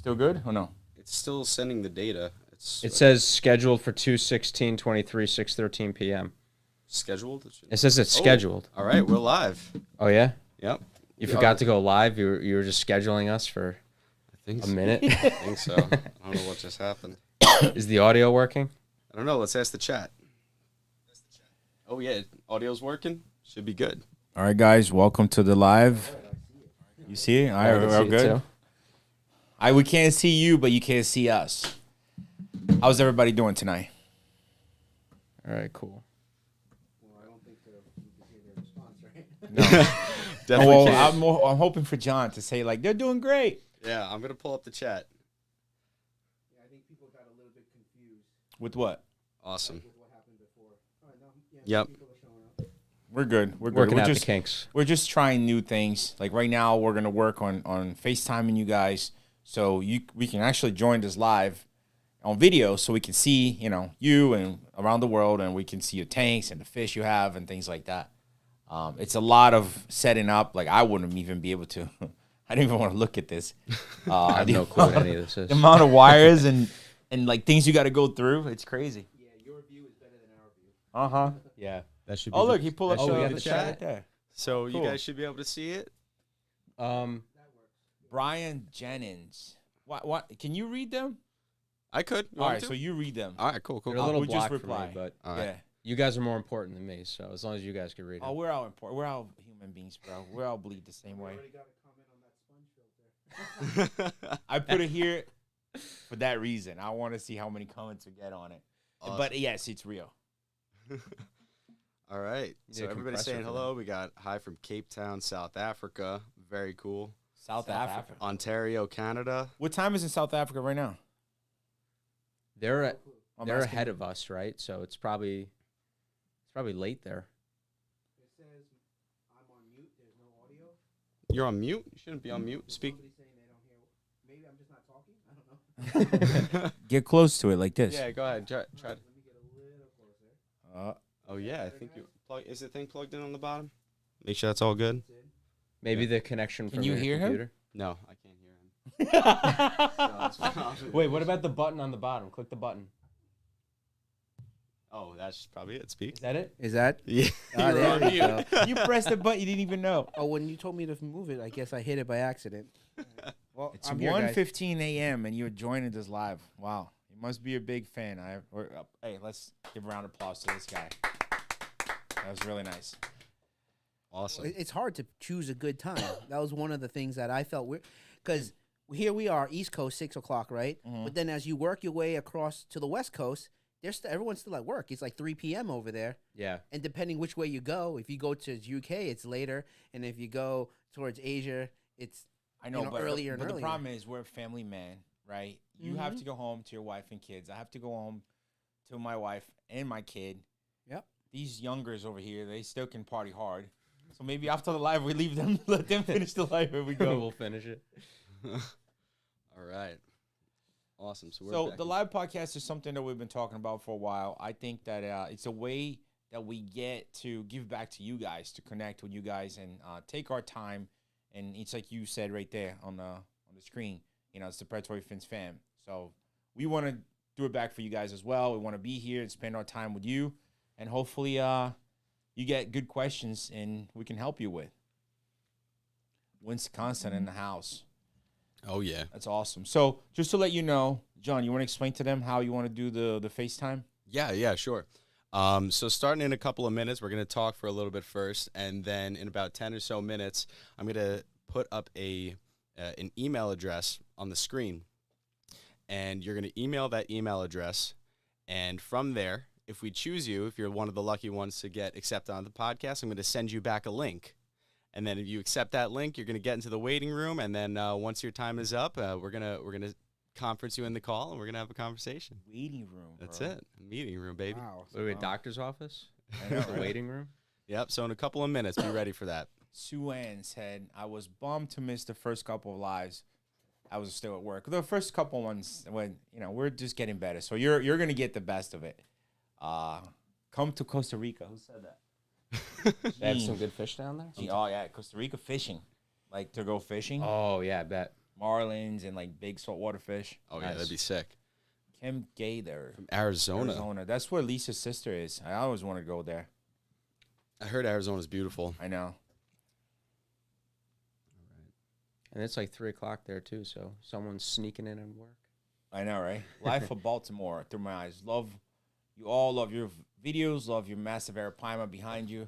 Still good or no? It's still sending the data. It says scheduled for 2/16/23, 6:13 p.m. Scheduled. It says it's scheduled. All right, we're live. Oh yeah. Yep. You forgot to go live. You were just scheduling us for a minute. I think so. I don't know what just happened. Is the audio working? I don't know. Let's ask the chat. Oh yeah, audio's working. Should be good. All right, guys, welcome to the live. You see it? All right, we're good. We can't see you, but you can't see us. How's everybody doing tonight? All right, cool. Well, I don't think you can hear their response, right? No. Definitely well, I'm hoping for John to say, like, they're doing great. Yeah, I'm going to pull up the chat. Yeah, I think people got a little bit confused. With what? Awesome. With what happened before. All right, now, Yep. people are showing up. We're good. We're Working good. out the kinks. We're just trying new things. Like right now, we're going to work on FaceTiming you guys so we can actually join this live on video so we can see, you and around the world, and we can see your tanks and the fish you have and things like that. It's a lot of setting up. Like I wouldn't even be able to. I don't even want to look at this. I have no clue what any of this is. The amount of wires and like things you got to go through. It's crazy. Yeah, your view is better than our view. Yeah. That should be. Oh, look, he pulled up we have the the chat right there. So Cool. you guys should be able to see it. Brian Jennings. What? Can you read them? I could. All right, so you read them. All right, cool. They're a little We'll just blocked for me, reply. but All right. Yeah. you guys are more important than me. So as long as you guys can read it. Oh, we're all important. We're all human beings, bro. We all bleed the same way. Already got a comment on that sponge filter. I put it here for that reason. I want to see how many comments we get on it. Awesome. But yes, it's real. All right. You So need a everybody's compressor saying for hello. We got hi from Cape Town, South Africa. Very cool. South Africa. Ontario, Canada. What time is in South Africa right now? They're I'm they're asking. ahead of us, right? So it's probably late there. It says I'm on mute. There's no audio. You're on mute. You shouldn't be on mute. Speak. Somebody's saying they don't hear. Maybe I'm just not talking. I don't know. Get close to it like this. Yeah, go ahead. Try. Let me get a little closer. Oh yeah, I think you plug. Is the thing plugged in on the bottom? Make sure that's all good. It's in. Maybe the connection Can from you your hear him? computer. No, I can't hear him. Wait, what about the button on the bottom? Click the button. Oh, that's probably it. Speak. Is that it? Is that? Yeah. Oh, there we go. You pressed the button, you didn't even know. Oh, when you told me to move it, I guess I hit it by accident. Well, It's I'm here, guys. 1:15 a.m. and you're joining this live. Wow, you must be a big fan. Hey, let's give a round of applause to this guy. That was really nice. Awesome. It's hard to choose a good time. That was one of the things that I felt weird, because here we are, East Coast, 6 o'clock, right? Mhm. But then as you work your way across to the West Coast, everyone's still at work. It's like 3 p.m. over there. Yeah. And depending which way you go, if you go to UK, it's later, and if you go towards Asia, it's I know, but earlier and but the earlier. problem is we're a family man, right? You have to go home to your wife and kids. I have to go home to my wife and my kid. Yep. These youngers over here, they still can party hard. So maybe after the live, we leave them, let them finish the live, and we go. We'll finish it. All right. Awesome. So we're So back. the live podcast is something that we've been talking about for a while. I think that it's a way that we get to give back to you guys, to connect with you guys, and take our time. And it's like you said right there on the screen. It's the Predatory Fins fam. So we want to do it back for you guys as well. We want to be here and spend our time with you, and hopefully you get good questions and we can help you with. Wisconsin in the house. Oh yeah. That's awesome. So just to let you know, John, you want to explain to them how you want to do the FaceTime? Yeah, sure. So starting in a couple of minutes, we're going to talk for a little bit first, and then in about 10 or so minutes, I'm going to put up an email address on the screen, and you're going to email that email address, and from there, if we choose you, if you're one of the lucky ones to get accepted on the podcast, I'm going to send you back a link. And then if you accept that link, you're going to get into the waiting room, and then once your time is up, we're gonna conference you in the call, and we're gonna have a conversation. Waiting room. That's bro. it. Meeting room, baby. wow. What are we, a doctor's office? I know, The right? waiting room? Yep. So in a couple of minutes, be ready for that. Sue Ann said, I was bummed to miss the first couple of lives. I was still at work. The first couple ones, when we're just getting better. So you're gonna get the best of it. Come to Costa Rica. Who said that? They have some good fish down there? Oh yeah, Costa Rica fishing. Like to go fishing. Oh, yeah, I bet. marlins and like big saltwater fish. Oh yeah, that'd be sick. Kim Gaither, From Arizona. That's where Lisa's sister is. I always want to go there. I heard Arizona's beautiful. I know. And it's like 3 o'clock there too, so someone's sneaking in and work. I know, right? Life of Baltimore through my eyes. Love you all. Love your videos. Love your massive arapaima behind you.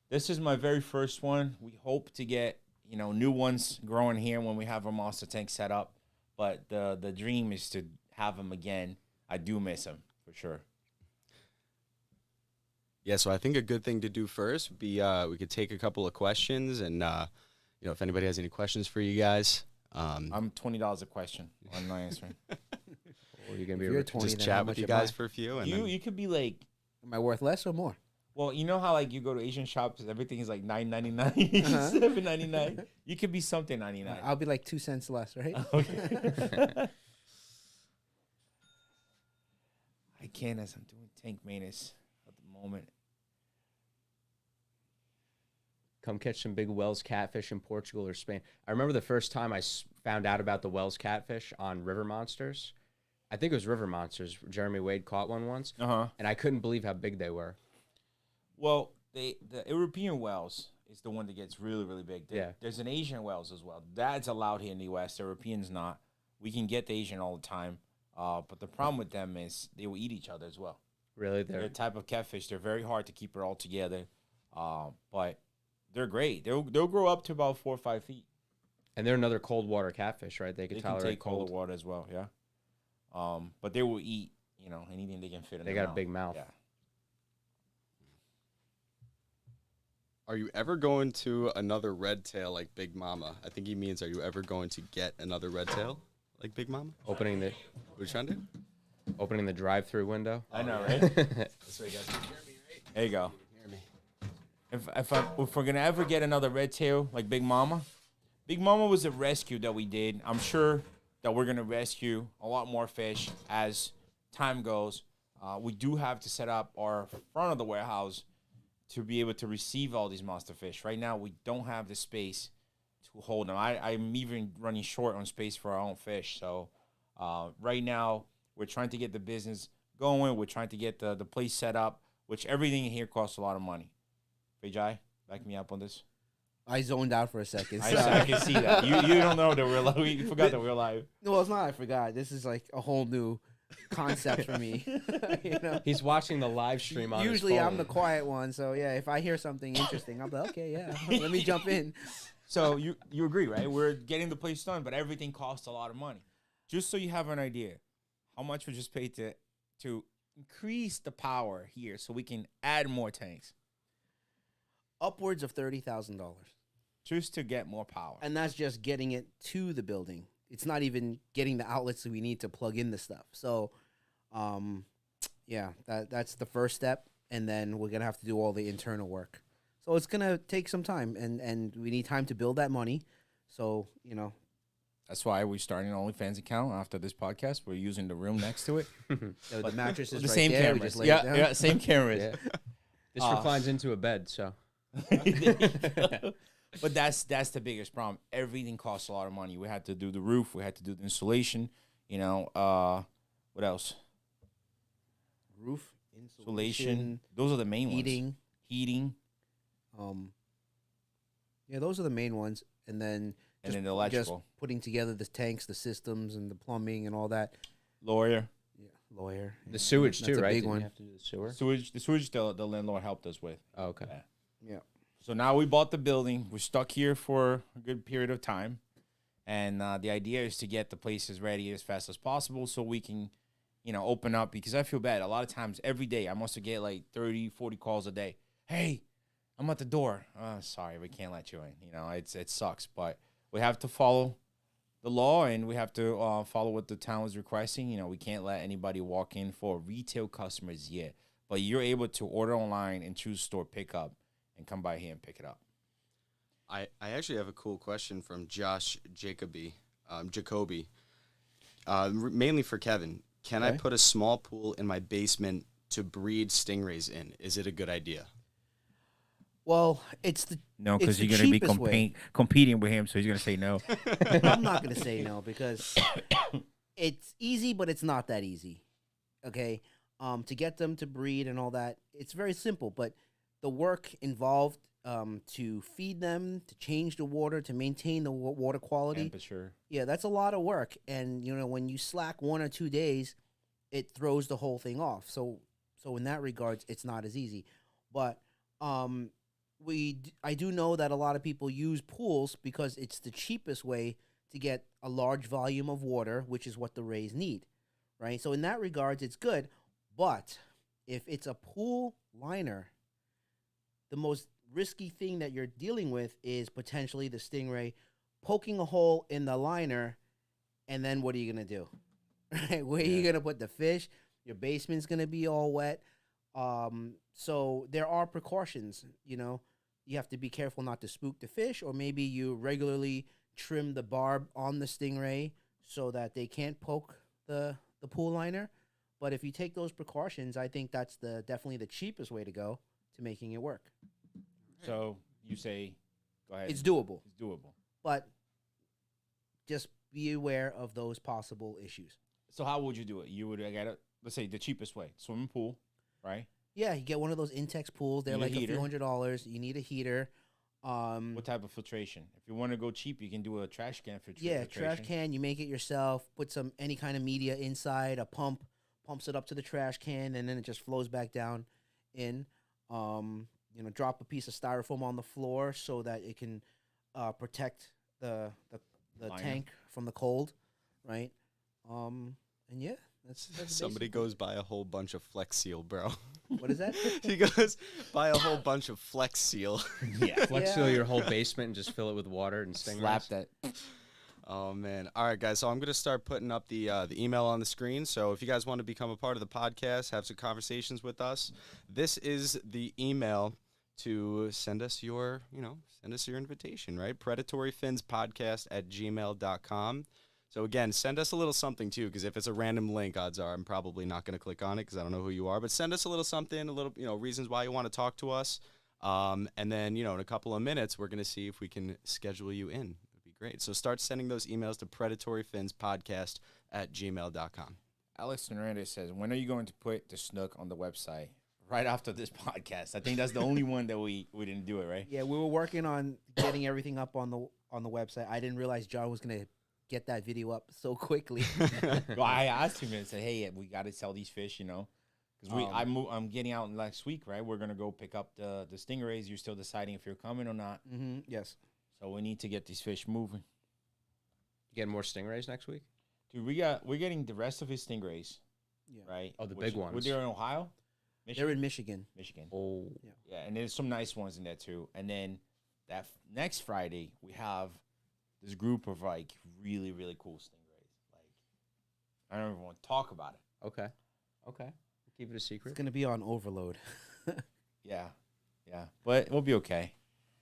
This is my very first one. We hope to get new ones growing here when we have our monster tank set up. But the dream is to have them again. I do miss them for sure. Yeah, so I think a good thing to do first would be we could take a couple of questions, and if anybody has any questions for you guys. I'm $20 a question on my answering. Or you're gonna be If you're 20, just then chat how with much you am I? guys for a few. And then, You could be like, Am I worth less or more? well, you know how like you go to Asian shops, everything is like $9.99, Uh-huh. $7.99. You could be something 99. I'll be like 2 cents less, right? Okay. I can't as I'm doing tank maintenance at the moment. come catch some big Wells catfish in Portugal or Spain. I remember the first time I found out about the Wells catfish on River Monsters. I think it was River Monsters. Jeremy Wade caught one once, and I couldn't believe how big they were. Well, the European whales is the one that gets really, really big. Yeah. There's an Asian whales as well. That's allowed here in the U.S. The Europeans not. We can get the Asian all the time. But the problem with them is they will eat each other as well. Really? They're a type of catfish. They're very hard to keep it all together. But they're great. They'll grow up to about 4 or 5 feet. And they're another cold water catfish, right? They can tolerate take cold water as well, yeah. But they will eat, anything they can fit in They their got a big mouth. Yeah. Are you ever going to another red tail like Big Mama? I think he means, are you ever going to get another red tail like Big Mama? Opening the What are you trying to do? opening the drive-through window. I know, right? That's why you guys can hear me, right? There you go. Hear me. If we're gonna ever get another red tail like Big Mama was a rescue that we did. I'm sure that we're gonna rescue a lot more fish as time goes. We do have to set up our front of the warehouse to be able to receive all these monster fish. Right now, we don't have the space to hold them. I'm even running short on space for our own fish. So right now, we're trying to get the business going. We're trying to get the place set up, which everything in here costs a lot of money. Vijay, back me up on this. I zoned out for a second. I can see that. You don't know that we're live. You forgot that we're live. No, it's not. I forgot. This is like a whole new concept for me. He's watching the live stream on Usually his phone. I'm the quiet one, so yeah. If I hear something interesting, I'm like, okay, yeah, let me jump in. So you agree, right? We're getting the place done, but everything costs a lot of money. Just so you have an idea, how much we just paid to increase the power here so we can add more tanks. Upwards of $30,000, Just to get more power. and that's just getting it to the building. It's not even getting the outlets that we need to plug in the stuff. So, yeah, that's the first step, and then we're gonna have to do all the internal work. So it's gonna take some time, and we need time to build that money. So That's why we're starting an OnlyFans account after this podcast. We're using the room next to it. the mattress is The right same there. We cameras. just lay it down. Yeah, same cameras. Yeah. This reclines into a bed, so But that's the biggest problem. Everything costs a lot of money. We had to do the roof. We had to do the insulation. What else? Roof, Insulation. Those are the main ones. heating. Yeah, those are the main ones, and then And then the just electrical. putting together the tanks, the systems, and the plumbing and all that. Lawyer. Yeah, lawyer. the sewage That's too, a right? big Didn't you one. have to do the sewer. The sewage the landlord helped us with. Oh, okay. Yeah. Yeah. So now we bought the building. We're stuck here for a good period of time. And the idea is to get the places ready as fast as possible so we can, open up. Because I feel bad. A lot of times, every day, I must get like 30, 40 calls a day. Hey, I'm at the door. Oh, sorry, we can't let you in. It sucks. But we have to follow the law, and we have to follow what the town is requesting. We can't let anybody walk in for retail customers yet. But you're able to order online and choose store pickup and come by here and pick it up. I actually have a cool question from Josh Jacoby, mainly for Kevin. Can I Okay. put a small pool in my basement to breed stingrays in? Is it a good idea? Well, it's the No, it's because the you're going to be cheapest way. competing with him, so he's going to say no. I'm not gonna say no because it's easy, but it's not that easy. Okay, to get them to breed and all that, it's very simple. But the work involved to feed them, to change the water, to maintain the water quality, Temperature. yeah, that's a lot of work. And when you slack 1 or 2 days, it throws the whole thing off. So in that regards, it's not as easy. But um, I do know that a lot of people use pools because it's the cheapest way to get a large volume of water, which is what the rays need, right? So in that regards, it's good. But if it's a pool liner, the most risky thing that you're dealing with is potentially the stingray poking a hole in the liner, and then what are you gonna do? Right? Where are you gonna put the fish? Your basement's gonna be all wet. So there are precautions. You have to be careful not to spook the fish, or maybe you regularly trim the barb on the stingray so that they can't poke the pool liner. But if you take those precautions, I think that's definitely the cheapest way to go to making it work. So you say, go ahead. It's doable, It's doable. but just be aware of those possible issues. So how would you do it? You would get it. Let's say the cheapest way: swimming pool, right? Yeah, you get one of those Intex pools. They're Need a like a heater. few $100s. You need a heater. What type of filtration? If you want to go cheap, you can do a trash can for Yeah, filtration. trash can. You make it yourself. Put any kind of media inside. A pump pumps it up to the trash can, and then it just flows back down in. Drop a piece of styrofoam on the floor so that it can protect the Liner. tank from the cold, right? And yeah, that's Somebody basically- goes buy a whole bunch of Flex Seal, bro. What is that? He goes buy a whole bunch of Flex Seal. Yeah, Flex Yeah. seal your whole basement and just fill it with water and stingrays. slap that. Oh man! All right, guys. So I'm gonna start putting up the email on the screen. So if you guys want to become a part of the podcast, have some conversations with us, this is the email to send us your invitation. Right? predatoryfinspodcast@gmail.com. So again, send us a little something too, because if it's a random link, odds are I'm probably not going to click on it because I don't know who you are. But send us a little something, a little reasons why you want to talk to us, and then in a couple of minutes we're going to see if we can schedule you in. It'd be great. So start sending those emails to predatoryfinspodcast@gmail.com. Alex Hernandez says, "When are you going to put the snook on the website?" Right after this podcast. I think that's the only one that we didn't do it, right? Yeah, we were working on getting everything up on the website. I didn't realize John was gonna get that video up so quickly. Well, I asked him and said, "Hey, we got to sell these fish, because I'm getting out next week, right? We're gonna go pick up the stingrays. You're still deciding if you're coming or not, Yes. so we need to get these fish moving." You getting more stingrays next week? Dude, we're getting the rest of his stingrays, Yeah. right? Oh, the big ones. Were they in Ohio? They're in Michigan. Michigan. Oh, Yeah, and there's some nice ones in there too. And then that next Friday we have this group of like really really cool stingrays. Like I don't even want to talk about it. okay. Keep it a It's secret. gonna be on overload. Yeah, but we'll be okay.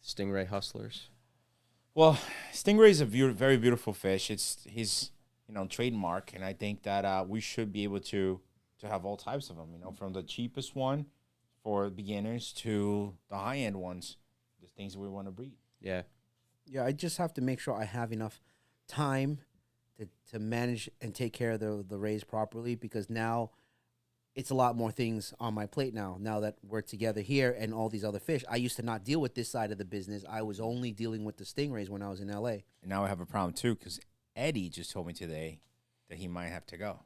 Stingray hustlers. Well, stingray is a very beautiful fish. It's his trademark, and I think that we should be able to have all types of them. From the cheapest one for beginners to the high end ones, the things we want to breed. Yeah. Yeah, I just have to make sure I have enough time to manage and take care of the rays properly, because now it's a lot more things on my plate now that we're together here and all these other fish. I used to not deal with this side of the business. I was only dealing with the stingrays when I was in LA. And now I have a problem too, because Eddie just told me today that he might have to go.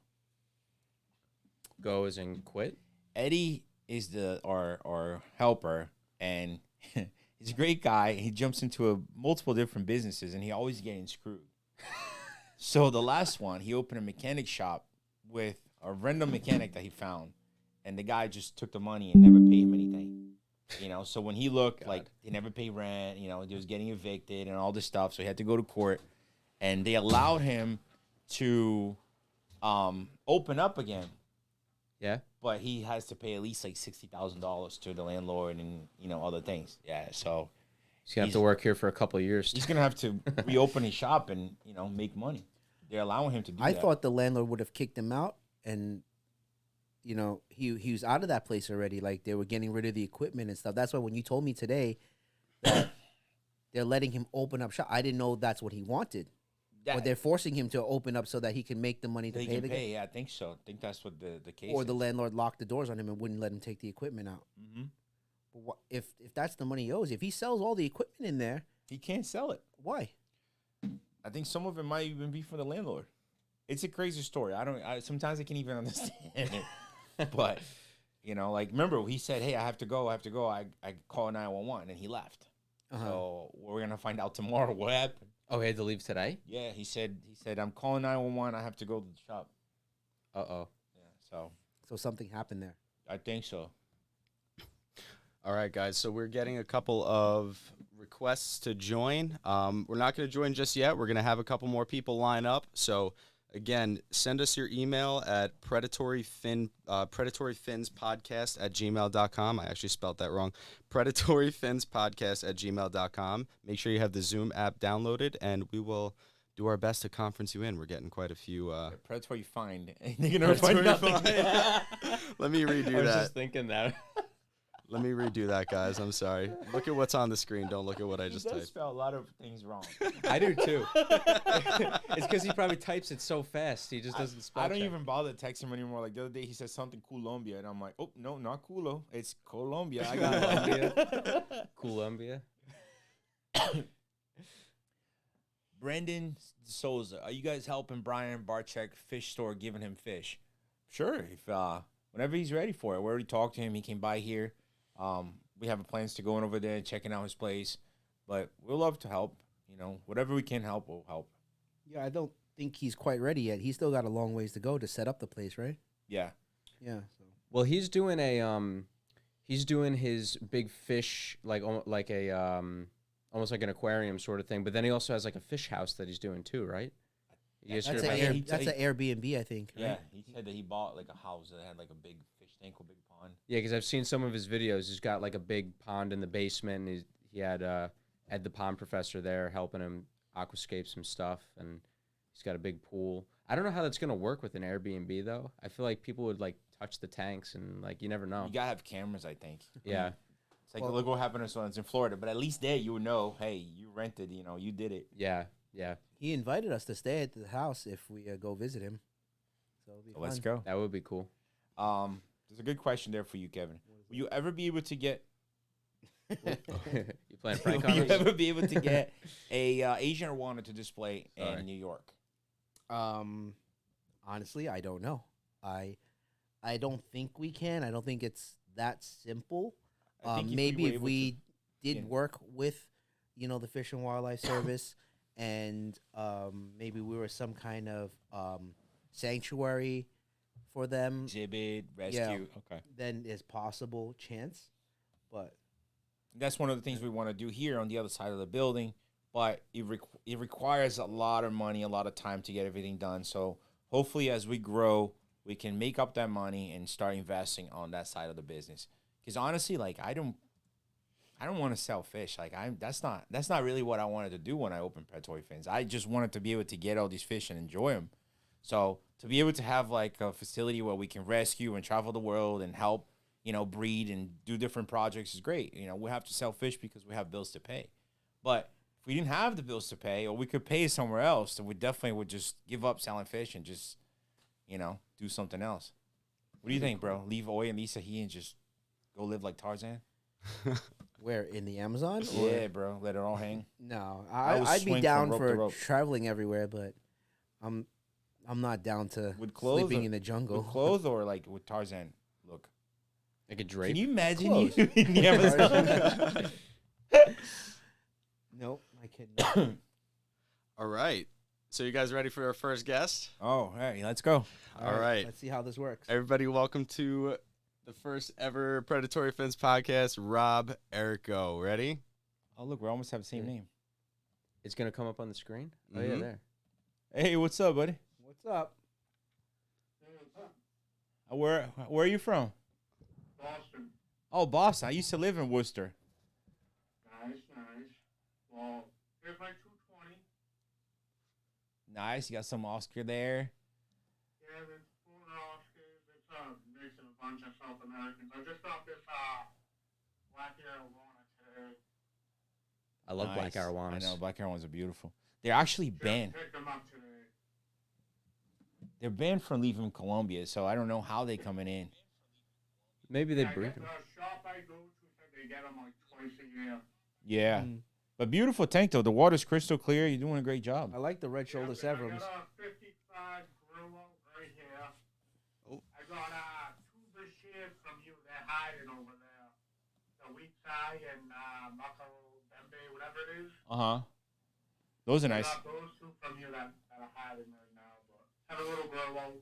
Go as in quit. Eddie is our helper, and he's a great guy. He jumps into multiple different businesses, and he always getting screwed. So the last one, he opened a mechanic shop with a random mechanic that he found, and the guy just took the money and never paid him anything. So when he looked, like, he never paid rent, he was getting evicted and all this stuff, so he had to go to court, and they allowed him to open up again. Yeah. But he has to pay at least like $60,000 to the landlord and other things. Yeah, so He's gonna have to work here for a couple of years. he's gonna have to reopen his shop and make money. They're allowing him to do I that. thought the landlord would have kicked him out, and he was out of that place already. Like, they were getting rid of the equipment and stuff. That's why when you told me today that they're letting him open up shop. I didn't know that's what he wanted. Or they're forcing him to open up so that he can make the money to They pay can the guy. pay. Yeah, I think so. I think that's what the case Or is. the landlord locked the doors on him and wouldn't let him take the equipment out. Mm-hmm. But if that's the money he owes, if he sells all the equipment in there, He can't sell it. why? I think some of it might even be for the landlord. It's a crazy story. Sometimes I can't even understand it. But, like, remember, he said, hey, I have to go. I call 911, and he left. Uh-huh. So we're going to find out tomorrow what happened. Oh, he had to leave today? Yeah, he said, I'm calling 911. I have to go to the shop. Uh-oh. Yeah, So something happened there. I think so. All right, guys. So we're getting a couple of requests to join. We're not going to join just yet. We're going to have a couple more people line up. So again, send us your email at predatoryfinspodcast@gmail.com. I actually spelled that wrong. predatoryfinspodcast@gmail.com. Make sure you have the Zoom app downloaded, and we will do our best to conference you in. We're getting quite a few. Predatory find. You're going to find nothing. Let me redo I was that. just thinking that. Let me redo that, guys. I'm sorry. Look at what's on the screen. Don't look at what I just He does typed. spell a lot of things wrong. I do too. It's because he probably types it so fast. He just doesn't spell I don't check. even bother texting him anymore. Like the other day, he said something Colombia, and I'm like, oh no, not Culo, it's Colombia. I got Colombia. Brendan Souza, are you guys helping Brian Barczyk fish store, giving him fish? Sure, if whenever he's ready for it. We already talked to him. He came by here. We have plans to going over there, checking out his place, but we'll love to help. Whatever we can help, we'll help. Yeah, I don't think he's quite ready yet. He's still got a long ways to go to set up the place, right? Yeah. Yeah. So. Well, he's doing his big fish almost like an aquarium sort of thing. But then he also has like a fish house that he's doing too, right? That's an Airbnb, I think. Yeah, Right? he said that he bought like a house that had like a big fish tank or big pond. Yeah, because I've seen some of his videos. He's got like a big pond in the basement. He had the pond professor there helping him aquascape some stuff, and he's got a big pool. I don't know how that's gonna work with an Airbnb though. I feel like people would like touch the tanks and like you never know. You gotta have cameras, I think. Yeah. It's like, look what happened to someone in Florida, but at least there you would know, hey, you rented, you did it. Yeah. He invited us to stay at the house if we go visit him. So it'll be Let's fun. go. That would be cool. There's a good question there for you, Kevin. Will you ever be able to get? You playing prank Will on you us? ever be able to get a Asian iguana to display Sorry. in New York? Honestly, I don't know. I don't think we can. I don't think it's that simple. I think Maybe if able we to- did yeah. work with, the Fish and Wildlife Service, and maybe we were some kind of sanctuary for them, exhibit, rescue. Okay. then there's possible chance. But That's one of the things we want to do here on the other side of the building, but it requires a lot of money, a lot of time to get everything done. So hopefully as we grow, we can make up that money and start investing on that side of the business. Because honestly, like I don't want to sell fish. Like that's not really what I wanted to do when I opened Predatory Fins. I just wanted to be able to get all these fish and enjoy them. So to be able to have like a facility where we can rescue and travel the world and help, breed and do different projects is great. We have to sell fish because we have bills to pay. But if we didn't have the bills to pay, or we could pay somewhere else, then we definitely would just give up selling fish and just, do something else. What do you think, bro? Leave Oy and Lisa here and just go live like Tarzan? where in the Amazon? Yeah, bro. Let it all hang. No, I would I'd swing be from down rope to for rope. traveling everywhere, but I'm not down to With clothes sleeping or- in the jungle. With clothes or like with Tarzan look? Like a drape. Can you imagine Clothes. you in the Amazon? Nope, I couldn't. All right. So you guys ready for our first guest? Oh, hey, let's go. All right. Let's see how this works. Everybody, welcome to the first ever Predatory Fins podcast. Rob Erico. Ready? Oh, look, we almost have the same name. It's gonna come up on the screen. Oh yeah, Mhm. there. Hey, what's up, buddy? What's up? Where are you from? Boston. Oh, Boston. I used to live in Worcester. Nice. Well, here's my 220. Nice. You got some Oscar there. Yeah, it's full of Oscars. It's a mix of a bunch of South Americans. I just got this black hair iguana today. I love black Nice. arowanas. I know black arowanas are beautiful. They're actually banned. Picked them up today. They're banned from leaving Colombia, so I don't know how they coming in. Maybe they I breed get them. the shop I go to said they get them like twice a year. Yeah, Mm. but beautiful tank though. The water's crystal clear. You're doing a great job. I like the red shoulder Yeah, I Severums. got a 55 Grillo right here. Oh. I got two Bashir from you. They're hiding over there. The Wheat Thai and Mako Bembe, whatever it is. Those are I nice. got those two from you that are hiding right now. But have a little Grillo.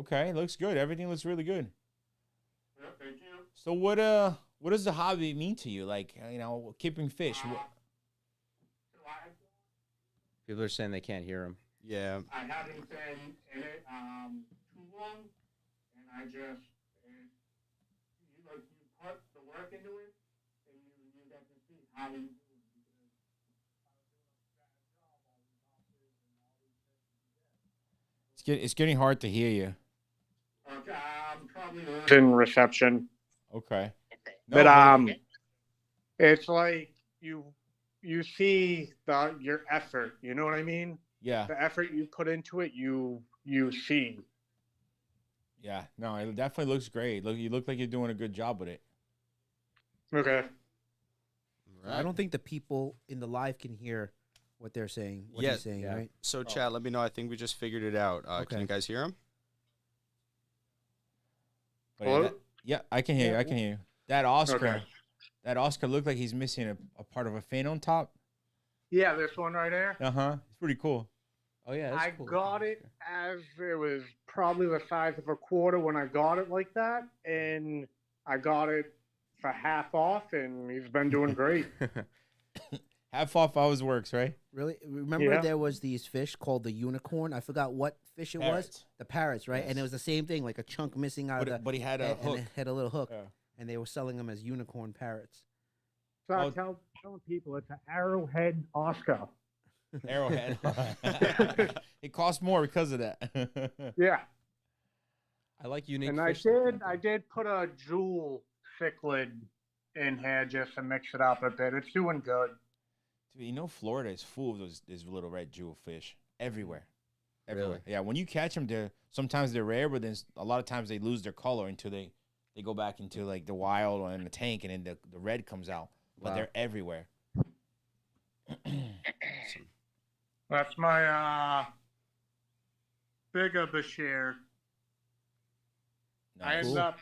Okay, looks good. Everything looks really good. Yeah, thank you. So what does the hobby mean to you? Like, keeping fish. People are saying they can't hear him. Yeah. I haven't been in it too long, and I just you put the work into it, and you get to see how you do it. It's getting hard to hear you. Okay, I'm probably losing reception, Okay. but it's like you see your effort. You know what I mean? Yeah. The effort you put into it, you see. Yeah. No, it definitely looks great. You look like you're doing a good job with it. Okay. I don't think the people in the live can hear what they're saying. What he's saying, yeah. right? So, Chad, let me know. I think we just figured it out. Can Okay. you guys hear him? But yeah, Hello? yeah, I can hear you. Yeah, I can hear you. That Oscar, Okay. that Oscar looked like he's missing a part of a fin on top. Yeah, this one right there. It's pretty cool. Oh yeah, that's I cool. got it as it was probably the size of a quarter when I got it like that, and I got it for half off, and he's been doing great. Half off hours works, right? Really? Remember Yeah. there was these fish called the unicorn? I forgot what fish it was. Parrots. The parrots, right? And Yes. it was the same thing, like a chunk missing out of the But he had a head, and hook. it had a little hook. Yeah. And they were selling them as unicorn parrots. So Oh. I telling people it's an arrowhead Oscar. Arrowhead. It costs more because of that. Yeah, I like unique. and fish I did put a jewel cichlid in here just to mix it up a bit. It's doing good. Dude, Florida is full of those little red jewel fish everywhere. Really? Everywhere. Yeah, when you catch them, sometimes they're rare, but then a lot of times they lose their color until they go back into like the wild or in the tank, and then the red comes out. But Wow. they're everywhere. That's my bigger Bashir. I Nice. ended up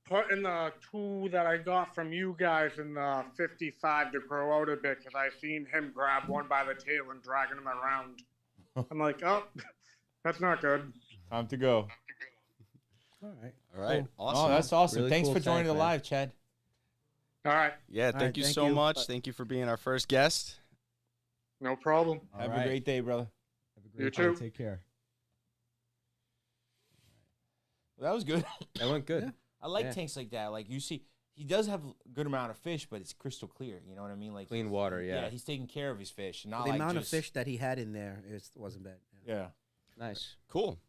putting the two that I got from you guys in the 55 to grow out a bit because I seen him grab one by the tail and dragging him around. I'm like, oh, that's not good. Time to go. All right. All right. Oh, Awesome. that's awesome. Really Thanks cool for joining tank, the man. live, Chad. All right, Yeah, All thank right, you thank so you. much. Thank you for being our first guest. no problem. Have All a right. great day, brother. Have a You great day. too. Take care. Well, that was good. That went good. Yeah. I like Yeah. tanks like that. Like you see, he does have a good amount of fish, but it's crystal clear. You know what I mean? Like Clean water, yeah. Yeah, he's taking care of his fish, not The like amount of just- fish that he had in there wasn't bad. Yeah. Nice. Cool.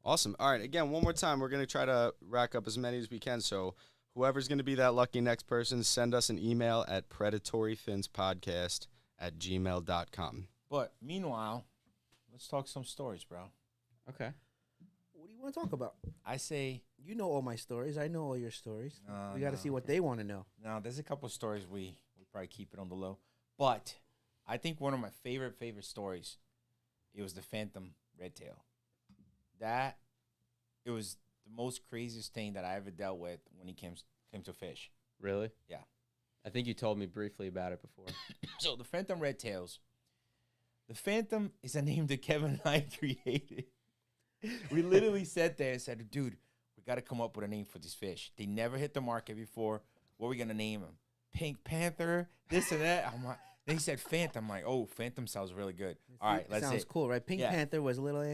Awesome. All right. Again, one more time, we're going to try to rack up as many as we can. So whoever's going to be that lucky next person, send us an email at predatoryfinspodcast@gmail.com. But meanwhile, let's talk some stories, bro. Okay. What do you want to talk about? I say You know all my stories. I know all your stories. No, We got to no. see what they want to know. now there's a couple of stories we probably keep it on the low, but I think one of my favorite stories, it was the Phantom Red Tail. That it was the most craziest thing that I ever dealt with when he came to fish. Really? Yeah. I think you told me briefly about it before. So the Phantom Red Tails. The Phantom is a name that Kevin and I created. We literally sat there and said, dude, we got to come up with a name for these fish. They never hit the market before. What are we going to name them? Pink Panther, this and that. I'm like, then he said Phantom. I'm like, oh, Phantom sounds really good. All right, let's Sounds it. cool, right? Pink Yeah. Panther was a little.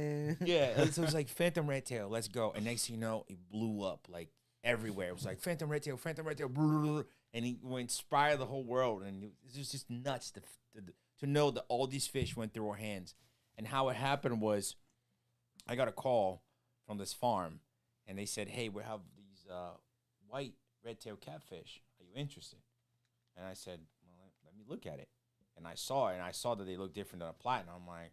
Yeah, so it was like Phantom Red Tail, let's go. And next thing you know, it blew up like everywhere. It was like Phantom Red Tail, and he went inspire the whole world. And it was just nuts to know that all these fish went through our hands. And how it happened was I got a call from this farm, and they said, hey, we have these white red-tailed catfish. Are you interested? And I said, well, let me look at it. And I saw it, and I saw that they look different than a platinum. I'm like,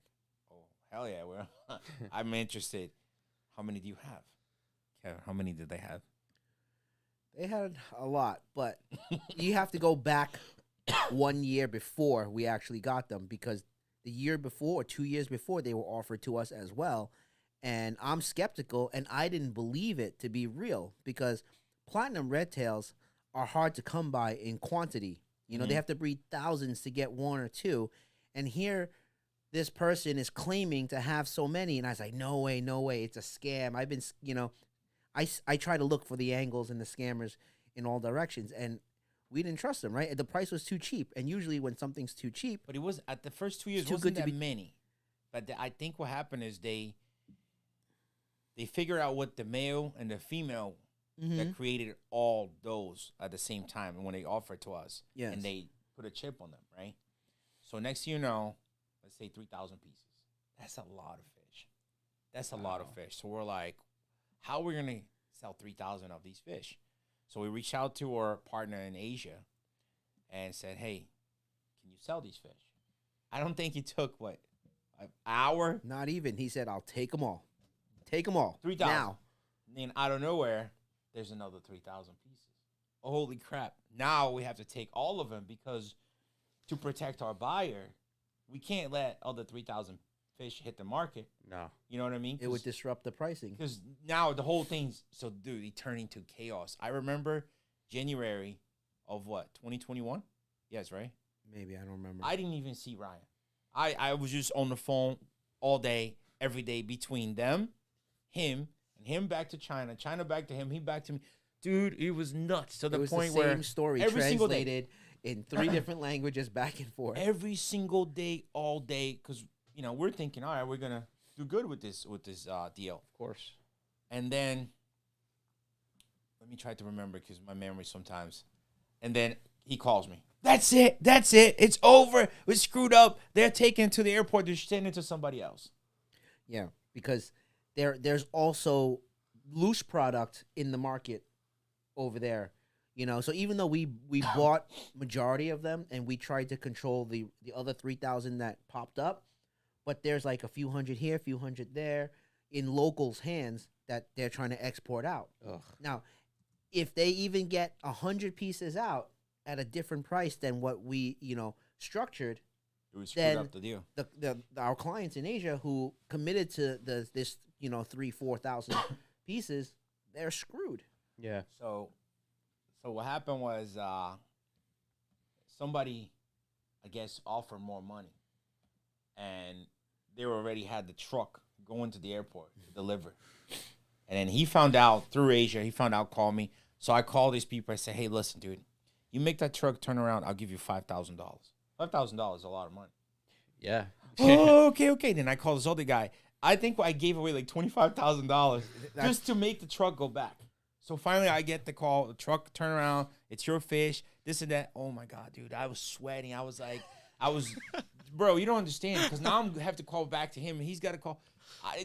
oh, hell yeah, I'm interested. How many do you have? Kevin, how many did they have? They had a lot, but you have to go back 1 year before we actually got them, because the year before or 2 years before they were offered to us as well. And I'm skeptical, and I didn't believe it to be real, because platinum red tails are hard to come by in quantity. You know, they have to breed thousands to get one or two. And here, this person is claiming to have so many. And I was like, no way, no way. It's a scam. I've been, you know, I try to look for the angles and the scammers in all directions. And we didn't trust them, right? The price was too cheap. And usually when something's too cheap. But it was, at the first 2 years, too wasn't good to that many. But I think what happened is they figure out what the male and the female that created all those at the same time, and when they offer it to us, Yes. and they put a chip on them, right? So next thing you know, let's say 3,000 pieces. That's a lot of fish. That's a lot of fish. So we're like, how are we gonna sell 3,000 of these fish? So we reached out to our partner in Asia and said, hey, can you sell these fish? I don't think it took an hour. Not even. He said, I'll take them all. Take them all. 3,000. Now. And then out of nowhere, there's another 3,000 pieces. Oh, holy crap. Now we have to take all of them, because to protect our buyer, we can't let other 3,000 fish hit the market. No. You know what I mean? It would disrupt the pricing. Because now the whole thing's, so dude, it turned into chaos. I remember January of what, 2021? Yes, right? Maybe, I don't remember. I didn't even see Ryan. I was just on the phone all day, every day, between them, him, and him back to China, China back to him, he back to me. Dude, it was nuts to the point where the same story every single day, translated in 3 different languages back and forth. every single day, all day, because you know we're thinking, all right, we're gonna do good with this deal, Of course. and then let me try to remember, because my memory sometimes, and then he calls me. That's it, it's over. We're screwed up. They're taken to the airport. They're sending it to somebody else. Yeah, because there's also loose product in the market over there, you know. So even though we bought majority of them and we tried to control the other 3,000 that popped up, but there's like a few hundred here, a few hundred there in locals' hands that they're trying to export out. Ugh. Now, if they even get 100 pieces out at a different price than what we, you know, structured, It was screwed then up the deal. our clients in Asia who committed to this, you know, 3,000-4,000 pieces, they're screwed. Yeah. So what happened was somebody, I guess, offered more money, and they already had the truck going to the airport to deliver. And then he found out through Asia. He found out, called me. So I called these people. I said, hey, listen, dude, you make that truck turn around, I'll give you $5,000. $5,000 is a lot of money. Yeah. Oh, okay. Then I called this other guy. I think I gave away like $25,000 just to make the truck go back. So finally I get the call, the truck turn around, it's your fish, this and that. Oh my God, dude, I was sweating. I was like, bro, you don't understand, because now I'm going to have to call back to him, and he's got to call.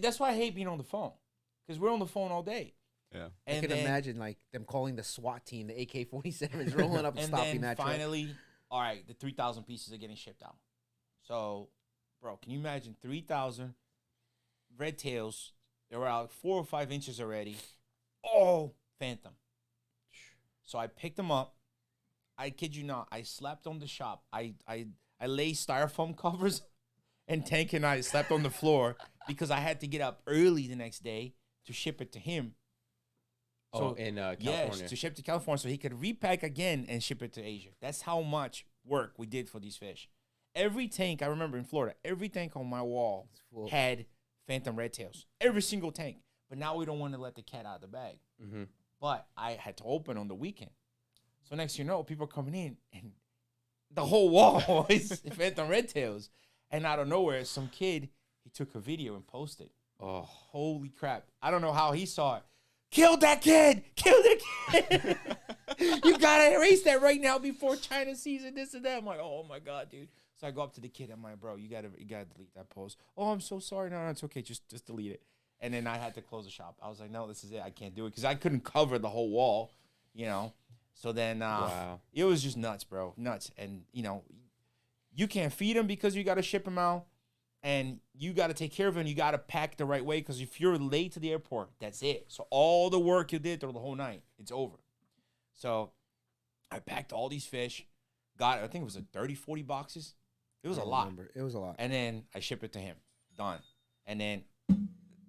That's why I hate being on the phone, because we're on the phone all day. Yeah. I can imagine like them calling the SWAT team, the AK-47s rolling up and stopping that truck. Finally, all right, the 3,000 pieces are getting shipped out. So, bro, can you imagine 3,000 red tails? They were out 4 or 5 inches already. All phantom. So I picked them up. I kid you not. I slept on the shop. I lay styrofoam covers, and Tank and I slept on the floor because I had to get up early the next day to ship it to him. So in California. Yes, to ship to California so he could repack again and ship it to Asia. That's how much work we did for these fish. Every tank, I remember in Florida, every tank on my wall had phantom red tails. Every single tank. But now we don't want to let the cat out of the bag. Mm-hmm. But I had to open on the weekend. So next you know, people are coming in, and the whole wall is phantom red tails. And out of nowhere, some kid, he took a video and posted. Oh, holy crap. I don't know how he saw it. Kill that kid! Kill the kid! You gotta erase that right now before China sees it, this and that. I'm like, oh my God, dude. So I go up to the kid. I'm like, bro, you gotta delete that post. Oh, I'm so sorry. No, it's okay. Just delete it. And then I had to close the shop. I was like, no, this is it. I can't do it, because I couldn't cover the whole wall, you know. So then Wow. it was just nuts, bro. Nuts. And, you know, you can't feed them because you got to ship them out, and you got to take care of them. You got to pack the right way, because if you're late to the airport, that's it. So all the work you did through the whole night, it's over. So I packed all these fish, got, I think it was 30, 40 boxes. It was a lot. It was a lot. And then I ship it to him. Done. And then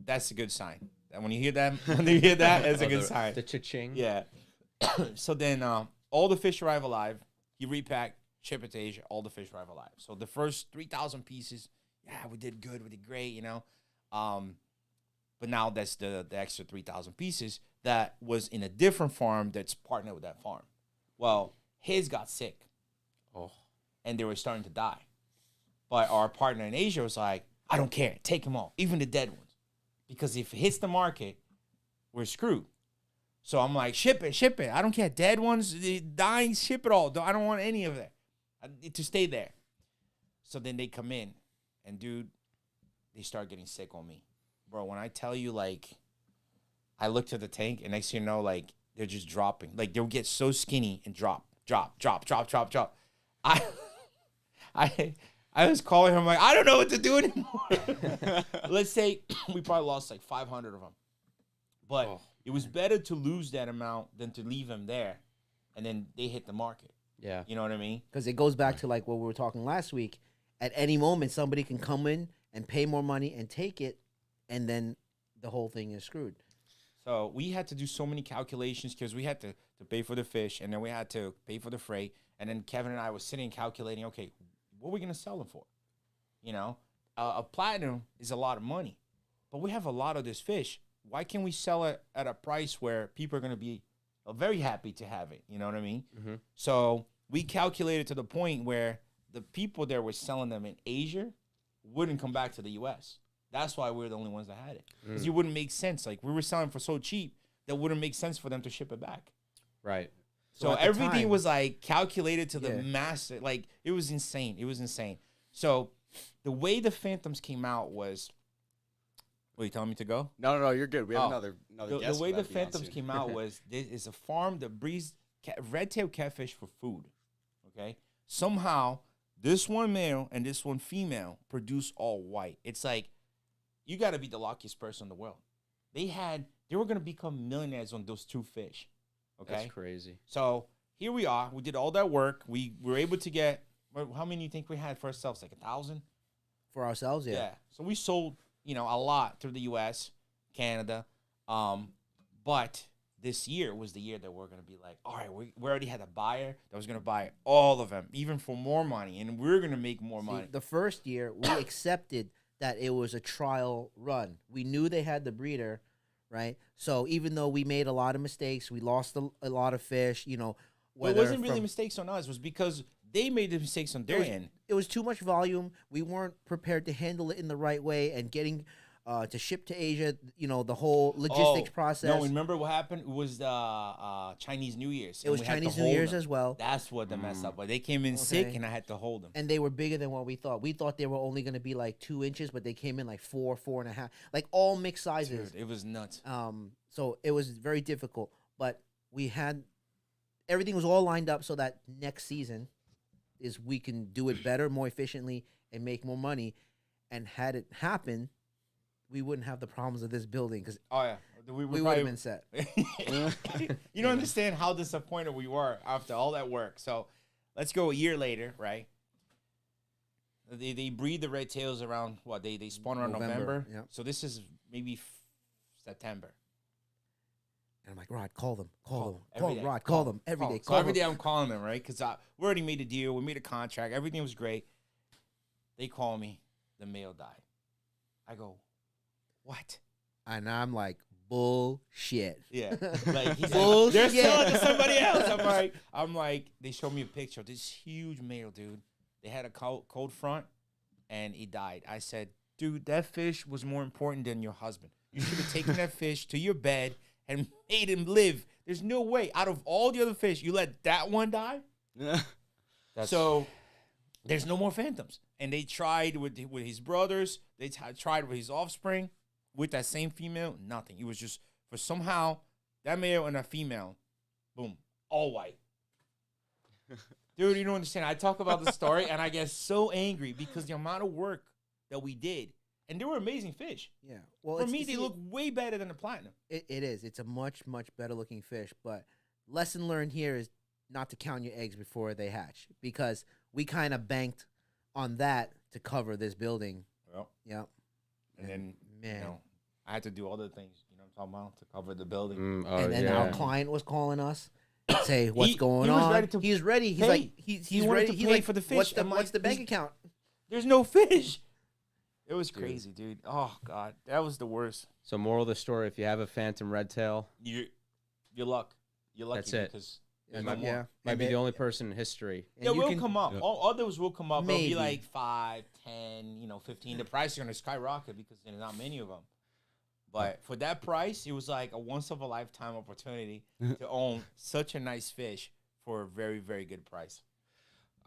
that's a good sign. And when you hear that, it's a good sign. The cha-ching. Yeah. So then all the fish arrive alive. He repacked, ship it to Asia. All the fish arrive alive. So the first 3,000 pieces, yeah, we did good. We did great, you know. But now that's the extra 3,000 pieces that was in a different farm that's partnered with that farm. Well, his got sick. Oh. And they were starting to die. But our partner in Asia was like, I don't care. Take them all, even the dead ones. Because if it hits the market, we're screwed. So I'm like, ship it. I don't care. Dead ones, dying, ship it all. I don't want any of that. I need to stay there. So then they come in, and dude, they start getting sick on me. Bro, when I tell you, like, I looked at the tank, and next thing you know, like, they're just dropping. Like, they'll get so skinny and drop. I was calling him like, I don't know what to do anymore. Let's say we probably lost like 500 of them. But it was better to lose that amount than to leave them there, and then they hit the market. Yeah. You know what I mean? Because it goes back to like what we were talking last week. At any moment, somebody can come in and pay more money and take it, and then the whole thing is screwed. So we had to do so many calculations, because we had to pay for the fish, and then we had to pay for the freight. And then Kevin and I was sitting calculating, okay, what are we going to sell them for? You know, a platinum is a lot of money, but we have a lot of this fish. Why can't we sell it at a price where people are going to be very happy to have it? You know what I mean? Mm-hmm. So we calculated to the point where the people that were selling them in Asia wouldn't come back to the U.S. That's why we're the only ones that had it. Because it wouldn't make sense. Like, we were selling for so cheap that wouldn't make sense for them to ship it back. Right. So at the everything time- was like calculated to the Yeah. master. Like, it was insane. It was insane. So the way the Phantoms came out was, what, you telling me to go? No, you're good. We have Oh. another The guest. way the about to be on Phantoms soon. came out was, this is a farm that breeds red-tailed catfish for food. Okay? Somehow, this one male and this one female produce all white. It's like, you got to be the luckiest person in the world. They were going to become millionaires on those two fish. Okay? That's crazy. So here we are. We did all that work. We were able to get, how many do you think we had for ourselves? Like 1,000? For ourselves, yeah. So we sold, a lot through the U.S., Canada. But this year was the year that we're going to be like, all right, we already had a buyer that was going to buy all of them, even for more money. And we're going to make more See, money. the first year, we accepted that it was a trial run. We knew they had the breeder, right? So even though we made a lot of mistakes, we lost a lot of fish, But it whether wasn't really from- mistakes on us. It was because they made the mistakes on their end. it was too much volume. We weren't prepared to handle it in the right way, and getting to ship to Asia, the whole logistics process. No, remember what happened? It was Chinese New Year's. It was and we had to Chinese New hold Year's them. as well. That's what the mess up was. They came in sick, and I had to hold them. And they were bigger than what we thought. We thought they were only going to be like 2 inches, but they came in like 4.5, like all mixed sizes. Dude, it was nuts. So it was very difficult, but we had everything was all lined up so that next season we can do it better, more efficiently, and make more money. And had it happen, we wouldn't have the problems of this building, because Oh yeah, we would have been set. You don't understand how disappointed we were after all that work. So let's go a year later, right? They breed the red tails around what they spawn around November. Yep. So this is maybe September. And I'm like, Rod, call them, Call call them them, call every them, day. Rod, call them every day. So every day I'm calling them, right? Because we already made a deal. We made a contract. Everything was great. They call me. The male died. I go, what? And I'm like, bullshit. Yeah, like he's like, Bullshit. they're selling to somebody else. I'm like, they showed me a picture of this huge male, dude. They had a cold front, and he died. I said, dude, that fish was more important than your husband. You should have taken that fish to your bed and made him live. There's no way, out of all the other fish, you let that one die. So there's no more Phantoms. And they tried with his brothers. They tried with his offspring. With that same female, nothing. It was just, for somehow, that male and that female, boom, all white. Dude, you don't understand. I talk about the story and I get so angry because the amount of work that we did, and they were amazing fish. Yeah. Well, For me, they look way better than the platinum. It is. It's a much better looking fish. But lesson learned here is not to count your eggs before they hatch, because we kind of banked on that to cover this building. Well, Yep. and then Man. you know, I had to do other things. You know what I'm talking about, to cover the building. And then our client was calling us, say what's going he was on. ready to He's ready. He's pay. like he's He wanted ready. to He's pay like for the fish. What's the I'm like, bank account? There's no fish. It was crazy, dude. Oh God, that was the worst. So moral of the story: if you have a phantom red tail, You're luck. You're lucky That's it. because Yeah, there's no more. might And be they- the only person in history. and Yeah, you will can- come up. Yeah. All others will come up. They'll Maybe. be like 5, 10, 15. The price is gonna skyrocket because there's not many of them. But for that price, it was like a once of a lifetime opportunity to own such a nice fish for a very, very good price.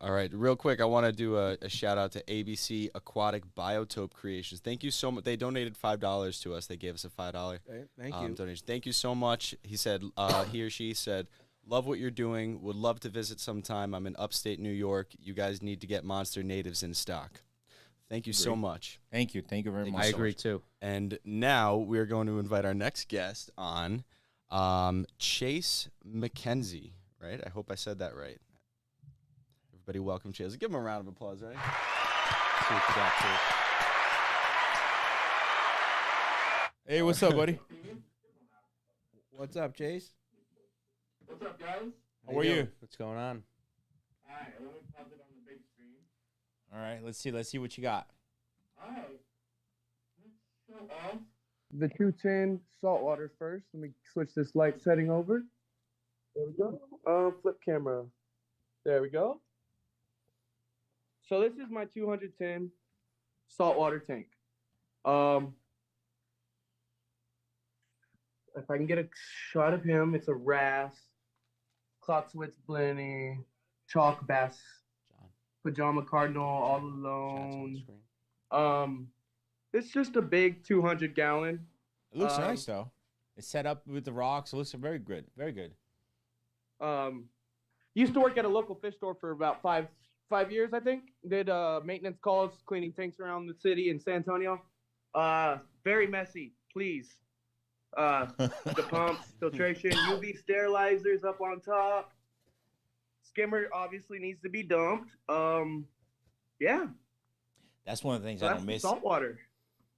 All right, real quick, I want to do a shout out to ABC Aquatic Biotope Creations. Thank you so much. They donated $5 to us. They gave us a $5 Thank you. donation. Thank you so much. He said, he or she said, love what you're doing. Would love to visit sometime. I'm in upstate New York. You guys need to get Monster Natives in stock. Thank you so much. Thank you. Thank you very Thank much. I so agree much. too. And now we're going to invite our next guest on, Chase McKenzie, right? I hope I said that right. Everybody welcome Chase. Give him a round of applause, right? See what you got, Chase. Hey, what's up, buddy? What's up, Chase? What's up, guys? How are you? What's going on? Alright, let me pop it on the big screen. All right, let's see what you got. Alright. Let's show off the 210 saltwater first. Let me switch this light setting over. There we go. Flip camera. There we go. So this is my 210 saltwater tank. If I can get a shot of him, it's a wrasse, Klotzwitz Blenny, chalk bass, John. pajama cardinal, all Chad's on the alone. screen. It's just a big 200 gallon. It looks nice though. It's set up with the rocks. It looks very good. Very good. Used to work at a local fish store for about five years, I think. Did maintenance calls, cleaning tanks around the city in San Antonio. Very messy, please. The pumps, filtration, UV sterilizers up on top. Skimmer obviously needs to be dumped. Yeah. That's one of the things So I that's don't the miss. saltwater.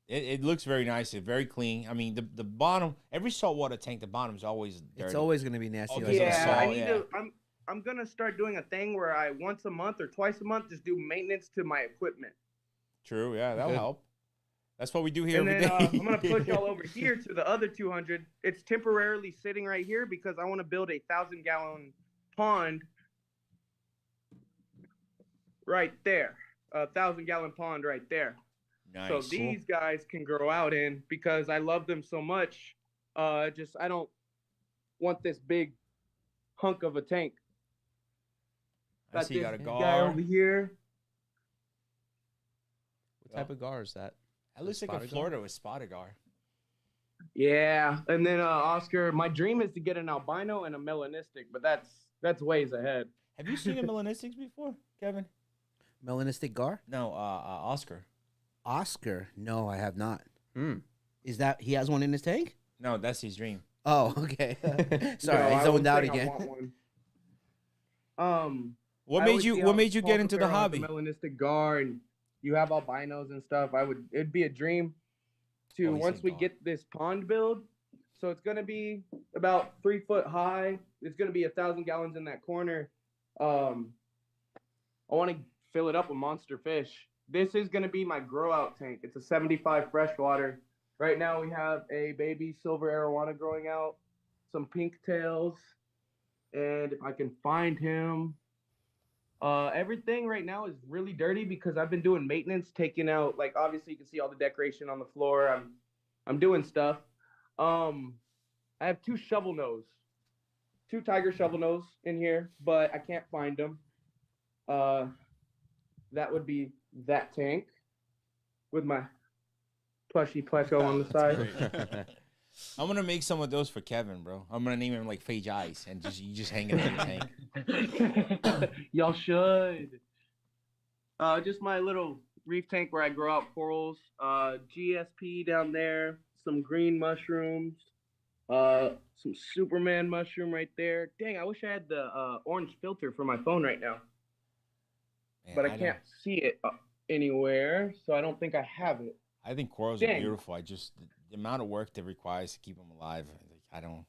It looks very nice. It's very clean. I mean, the bottom, every saltwater tank, the bottom is always dirty. It's always gonna be nasty. Oh, like because of the that. Yeah, I salt, need yeah. to. I'm gonna start doing a thing where I once a month or twice a month just do maintenance to my equipment. True. Yeah, that'll Good. help. That's what we do here And every then day. I'm gonna push y'all over here to the other 200. It's temporarily sitting right here because I want to build a 1,000-gallon pond right there. A 1,000-gallon pond right there. Nice. So these guys can grow out in because I love them so much. I don't want this big hunk of a tank. I see you got a this gar. guy over here. What type of gar is that? That looks like a Spotted gar? Florida with spotted gar. Yeah, and then Oscar, my dream is to get an albino and a melanistic, but that's ways ahead. Have you seen the melanistics before, Kevin? Melanistic gar? No, Oscar. Oscar? No, I have not. Hmm. Is that he has one in his tank? No, that's his dream. Oh, okay. Sorry, No, I I zoned was out saying I again. want one. What I made always you see What how made you Paul get into the Capero has hobby? melanistic gar, and you have albinos and stuff. It'd be a dream to Oh, he once said we gar. get this pond build. So it's gonna be about 3 foot high. It's gonna be 1,000 gallons in that corner. I want to fill it up with monster fish. This is gonna be my grow out tank. It's a 75 freshwater. Right now we have a baby silver arowana growing out, some pink tails, and if I can find him. Everything right now is really dirty because I've been doing maintenance, taking out, like, obviously you can see all the decoration on the floor. I'm doing stuff. I have two tiger shovel nose in here, but I can't find them. That would be that tank with my plushy pleco on the side. I'm gonna make some of those for Kevin, bro. I'm gonna name him like Phage Ice, and you just hang it in the tank. Y'all should. Just my little reef tank where I grow out corals. GSP down there. Some green mushrooms. Some Superman mushroom right there. Dang, I wish I had the orange filter for my phone right now, Man, but I can't see it anywhere, so I don't think I have it. I think corals are beautiful. I just the amount of work that requires to keep them alive. I don't.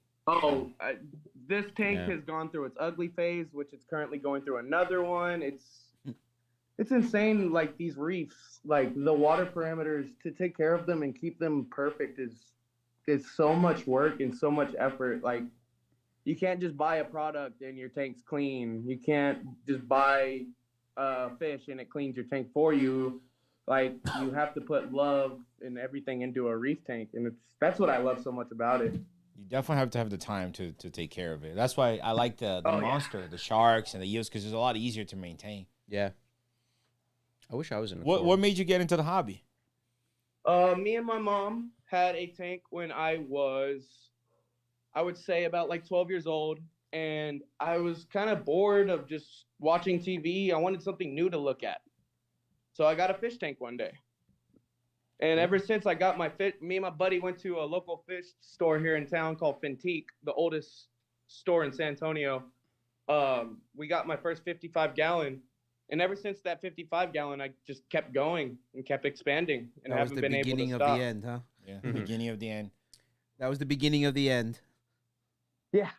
This tank has gone through its ugly phase, which it's currently going through another one. It's insane. Like these reefs, like the water parameters to take care of them and keep them perfect is so much work and so much effort. Like you can't just buy a product and your tank's clean. You can't just buy fish and it cleans your tank for you. Like you have to put love and everything into a reef tank, and that's what I love so much about it. You definitely have to have the time to take care of it. That's why I like the monster, the sharks, and the eels because it's a lot easier to maintain. Yeah. I wish I was in. What made you get into the hobby? Me and my mom had a tank when I would say about like 12 years old, and I was kind of bored of just watching TV. I wanted something new to look at. So I got a fish tank one day. And ever since I got my fish, me and my buddy went to a local fish store here in town called Fintique, the oldest store in San Antonio. We got my first 55-gallon. And ever since that 55-gallon, I just kept going and kept expanding and haven't been able to stop. That was the beginning of the end, huh? Yeah, beginning of the end. That was the beginning of the end. Yeah.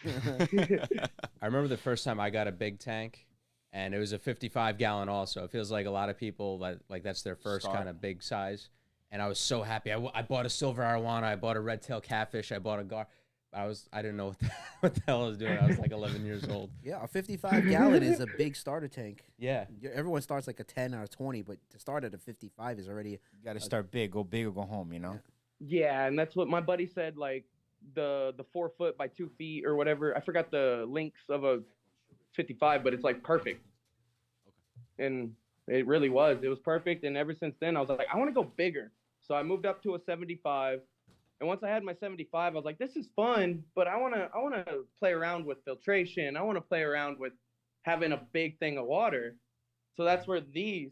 I remember the first time I got a big tank, and it was a 55-gallon also. It feels like a lot of people, like that's their first kind of big size. And I was so happy. I bought a silver arowana. I bought a red-tailed catfish. I bought a gar. I didn't know what the hell I was doing. I was like 11 years old. Yeah, a 55-gallon is a big starter tank. Yeah. Everyone starts like a 10 or a 20, but to start at a 55 is already... You got to start big. Go big or go home, you know? Yeah, and that's what my buddy said, like the 4 foot by 2 feet or whatever. I forgot the lengths of a 55, but it's like perfect. And it really was. It was perfect. And ever since then, I was like, I want to go bigger. So I moved up to a 75. And once I had my 75, I was like, this is fun, but I want to play around with filtration. I want to play around with having a big thing of water. So that's where these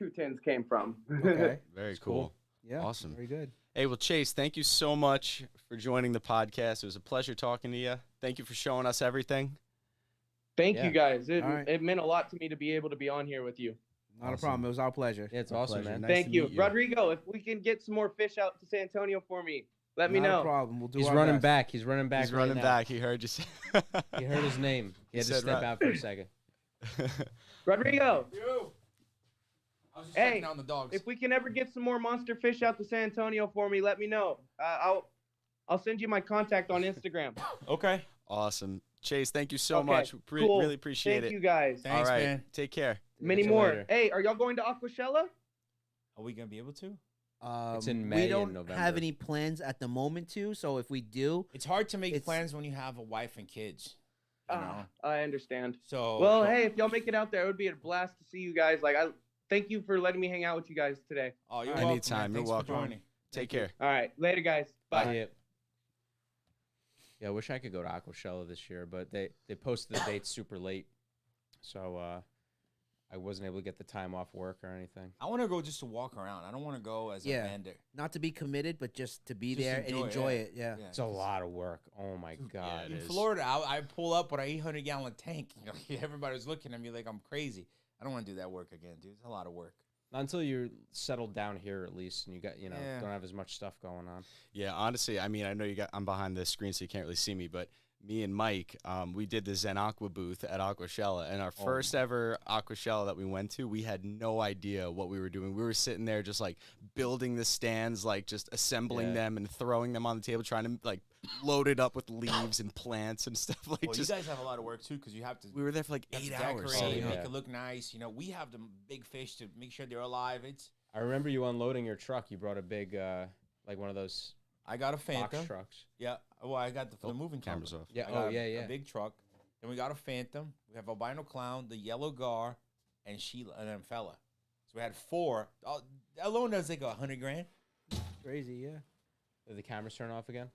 210s came from. Okay. Very cool. Yeah. Awesome. Very good. Hey, well, Chase, thank you so much for joining the podcast. It was a pleasure talking to you. Thank you for showing us everything. Thank you, guys. right. It meant a lot to me to be able to be on here with you. Not a problem. It was our pleasure. Yeah, it's awesome, man. Nice Thank to you. meet Rodrigo, if we can get some more fish out to San Antonio for me, let me Not know. a problem. We'll do He's our running best. back. He's running back. He's right running now. back. He heard you say. He heard his name. He had to said step out for a second. Rodrigo, I was just Hey, checking on the dogs. if we can ever get some more monster fish out to San Antonio for me, let me know. I'll send you my contact on Instagram. Okay. Awesome. Chase, thank you so Okay, much. cool. Really appreciate Thank it. you guys. Thanks, All right. man. Take care. Many See you more. later. Hey, are y'all going to Aquashella? Are we going to be able to? It's in May We and don't November. have any plans at the moment to, so if we do, It's hard to make It's- plans when you have a wife and kids. You know? I understand. So Well, hey, if y'all make it out there, it would be a blast to see you guys. Like, I thank you for letting me hang out with you guys today. Oh, you're Anytime, welcome, man. you're Thanks welcome. For joining. Take care. All right, later, guys. Bye. Yeah, I wish I could go to Aquashella this year, but they posted the dates super late, so I wasn't able to get the time off work or anything. I want to go just to walk around. I don't want to go as a Yeah. vendor. not to be committed, but just to be Just there and enjoy it. Yeah. It's a lot of work. Oh my god! In is. Florida, I pull up with an 800-gallon tank. You know, everybody's looking at me like I'm crazy. I don't want to do that work again, dude. It's a lot of work. Not until you're settled down here, at least, and you got Yeah. don't have as much stuff going on. Yeah, honestly, I mean, I know I'm behind the screen, so you can't really see me, but me and Mike, we did the Zen Aqua booth at Aquashella, and our first ever Aquashella that we went to, we had no idea what we were doing. We were sitting there just like building the stands, like just assembling them and throwing them on the table, trying to like load it up with leaves and plants and stuff. Like, Well, just you guys have a lot of work too, because you have to. we were there for like you have 8 to hours. decorate, yeah. make it look nice. You know, we have the big fish to make sure they're alive. I remember you unloading your truck. You brought a big, like one of those I got a box Phantom. trucks. Yeah. Well, I got the moving Cameras company. off. Yeah. I got yeah. A big truck. Then we got a Phantom. We have albino clown, the yellow gar, and Sheila, and then fella. So we had 4. Alone, that's like $100,000. Crazy, yeah. Did the cameras turn off again?